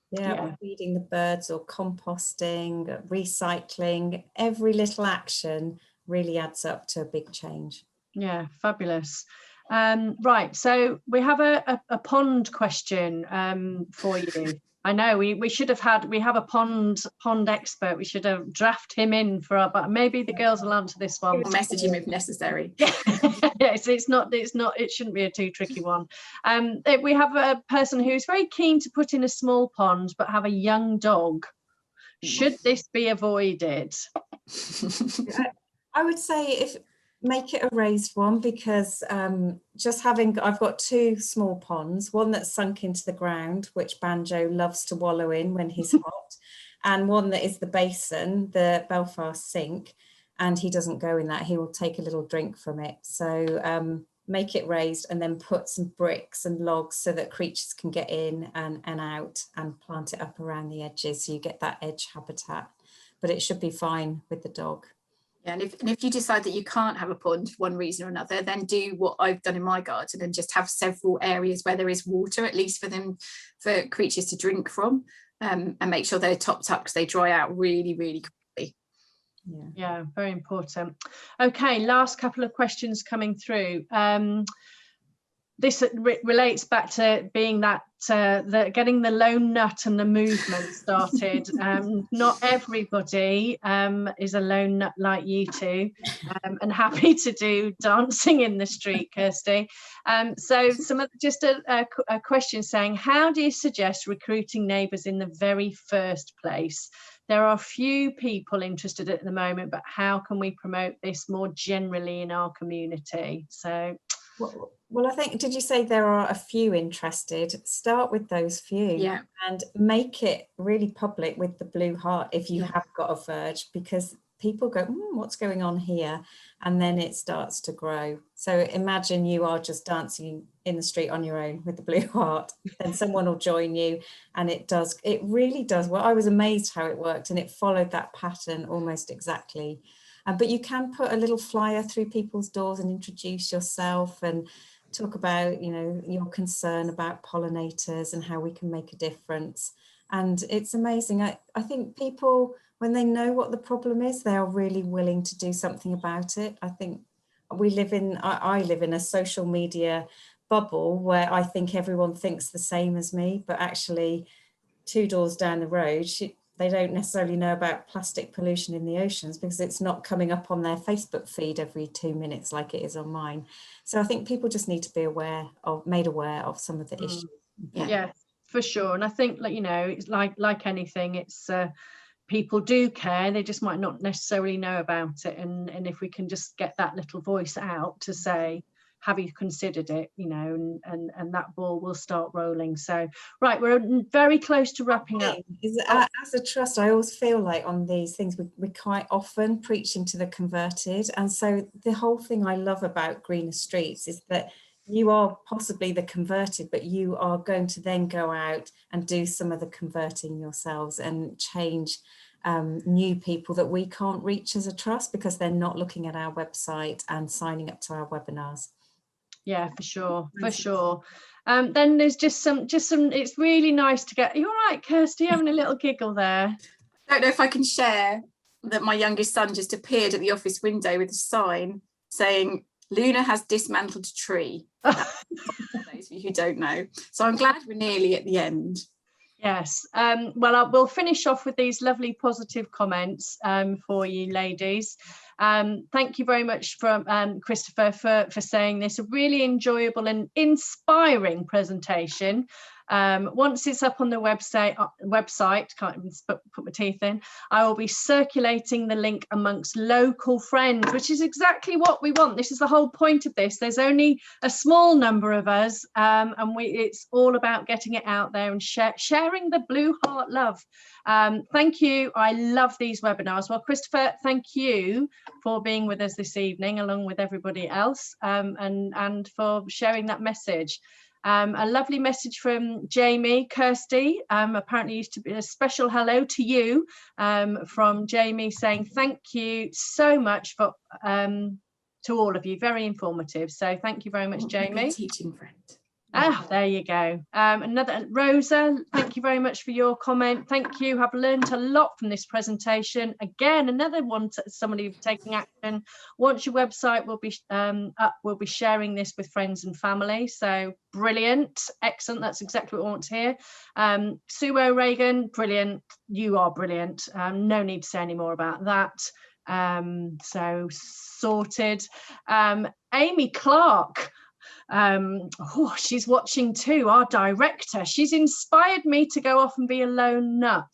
Yeah, feeding the birds or composting, recycling, every little action really adds up to a big change. Yeah, fabulous. Right, so we have a pond question for you. I know we should have we have a pond expert. We should have drafted him in for our, but maybe the girls will answer this one. We'll message him if necessary. Yes, it shouldn't be a too tricky one. We have a person who's very keen to put in a small pond but have a young dog. Should this be avoided? I would say make it a raised one, because I've got two small ponds, one that's sunk into the ground, which Banjo loves to wallow in when he's hot, and one that is the basin, the Belfast sink, and he doesn't go in that. He will take a little drink from it. So make it raised and then put some bricks and logs so that creatures can get in and out, and plant it up around the edges so you get that edge habitat. But it should be fine with the dog. Yeah, and if you decide that you can't have a pond for one reason or another, then do what I've done in my garden and just have several areas where there is water, at least for creatures to drink from, and make sure they're topped up because they dry out really, really quickly. Yeah, very important. Okay, last couple of questions coming through. This relates back to being that getting the lone nut and the movement started. Not everybody is a lone nut like you two, and happy to do dancing in the street, Kirsty. So just a question saying, how do you suggest recruiting neighbours in the very first place? There are few people interested at the moment, but how can we promote this more generally in our community? So. Well, I think, did you say there are a few interested? Start with those few, and make it really public with the blue heart if you have got a verge, because people go, what's going on here? And then it starts to grow. So imagine you are just dancing in the street on your own with the blue heart, then someone will join you, and it really does. Well, I was amazed how it worked, and it followed that pattern almost exactly. But you can put a little flyer through people's doors and introduce yourself and talk about, your concern about pollinators and how we can make a difference. And it's amazing. I think people, when they know what the problem is, they are really willing to do something about it. I think I live in a social media bubble where I think everyone thinks the same as me, but actually 2 doors down the road, they don't necessarily know about plastic pollution in the oceans because it's not coming up on their Facebook feed every 2 minutes like it is on mine. So I think people just need to be made aware of some of the issues. Yeah, for sure. And I think, like, you know, it's like anything, it's people do care, they just might not necessarily know about it, and if we can just get that little voice out to say, have you considered it, you know, and that ball will start rolling. So right, we're very close to wrapping up. As a trust, I always feel like on these things we're quite often preaching to the converted, and so the whole thing I love about Greener Streets is that you are possibly the converted, but you are going to then go out and do some of the converting yourselves and change new people that we can't reach as a trust because they're not looking at our website and signing up to our webinars. Yeah, for sure, for sure. Then there's just some, it's really nice to get, you all right, Kirsty, having a little giggle there? I don't know if I can share that my youngest son just appeared at the office window with a sign saying, Luna has dismantled a tree. For those of you who don't know. So I'm glad we're nearly at the end. Yes, well, we'll finish off with these lovely positive comments for you ladies. Thank you very much from Christopher for saying this, a really enjoyable and inspiring presentation. Once it's up on the website, can't even put my teeth in, I will be circulating the link amongst local friends, which is exactly what we want. This is the whole point of this. There's only a small number of us, and it's all about getting it out there and sharing the Blue Heart love. Thank you. I love these webinars. Well, Christopher, thank you for being with us this evening, along with everybody else, and for sharing that message. A lovely message from Jamie. Kirsty, apparently used to be a special hello to you from Jamie, saying thank you so much for to all of you, very informative. So thank you very much, Jamie. Teaching friend. Ah, there you go. Another Rosa, thank you very much for your comment. Thank you. Have learned a lot from this presentation. Again, another one, somebody taking action. Once your website will be up, we'll be sharing this with friends and family. So brilliant, excellent. That's exactly what we want to hear. Sue O'Regan, brilliant. You are brilliant. No need to say any more about that. So sorted. Amy Clark. She's watching too, our director. She's inspired me to go off and be a lone nut.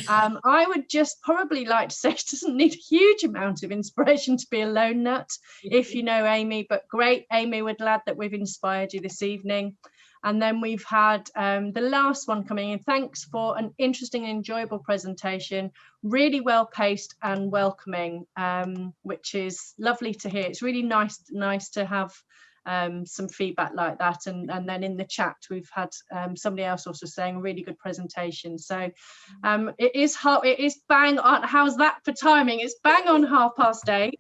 I would just probably like to say she doesn't need a huge amount of inspiration to be a lone nut, if you know Amy, but great, Amy, we're glad that we've inspired you this evening. And then we've had the last one coming in. Thanks for an interesting and enjoyable presentation, really well paced and welcoming, which is lovely to hear. It's really nice to have some feedback like that, and then in the chat we've had somebody else also saying really good presentation. So it is bang on. How's that for timing? It's bang on 8:30.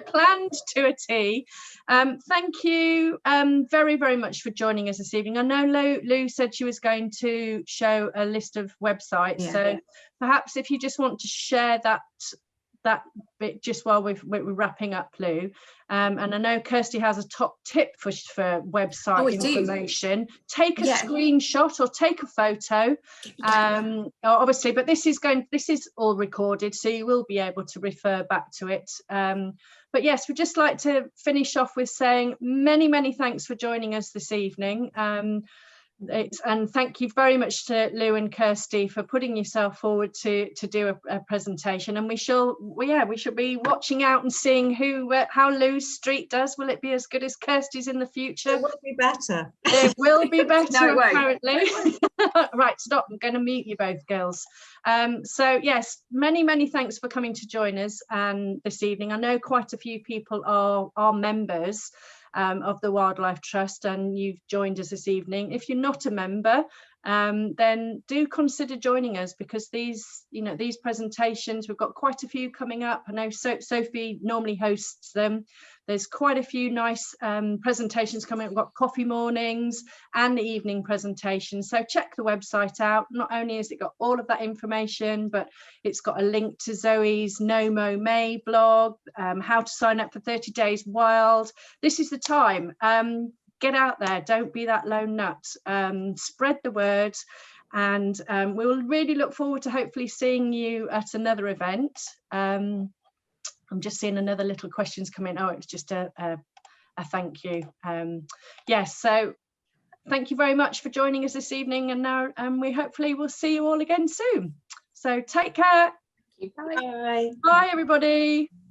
Planned to a T. Thank you very, very much for joining us this evening. I know Lou said she was going to show a list of websites, so perhaps if you just want to share that bit just while we're wrapping up, Lou. And I know Kirsty has a top tip for website information. Take a screenshot or take a photo, obviously, but this is all recorded, so you will be able to refer back to it. But yes, we'd just like to finish off with saying many thanks for joining us this evening. And thank you very much to Lou and Kirsty for putting yourself forward to do a presentation, and we shall be watching out and seeing how Lou's street does. Will it be as good as Kirsty's in the future? It will be better. It will be better. No, apparently. Right, stop. I'm going to mute you both, girls. So yes, many thanks for coming to join us this evening. I know quite a few people are members of the Wildlife Trust, and you've joined us this evening. If you're not a member, then do consider joining us, because these presentations, we've got quite a few coming up. I know Sophie normally hosts them. There's quite a few nice presentations coming up. We've got coffee mornings and evening presentations, so check the website out. Not only has it got all of that information, but it's got a link to Zoe's No Mo May blog, how to sign up for 30 Days Wild. This is the time. Get out there, don't be that lone nut. Spread the word, And we'll really look forward to hopefully seeing you at another event. I'm just seeing another little questions coming. Oh, it's just a thank you. Yes, so thank you very much for joining us this evening, and now we hopefully will see you all again soon. So take care. Bye. Bye. Bye everybody.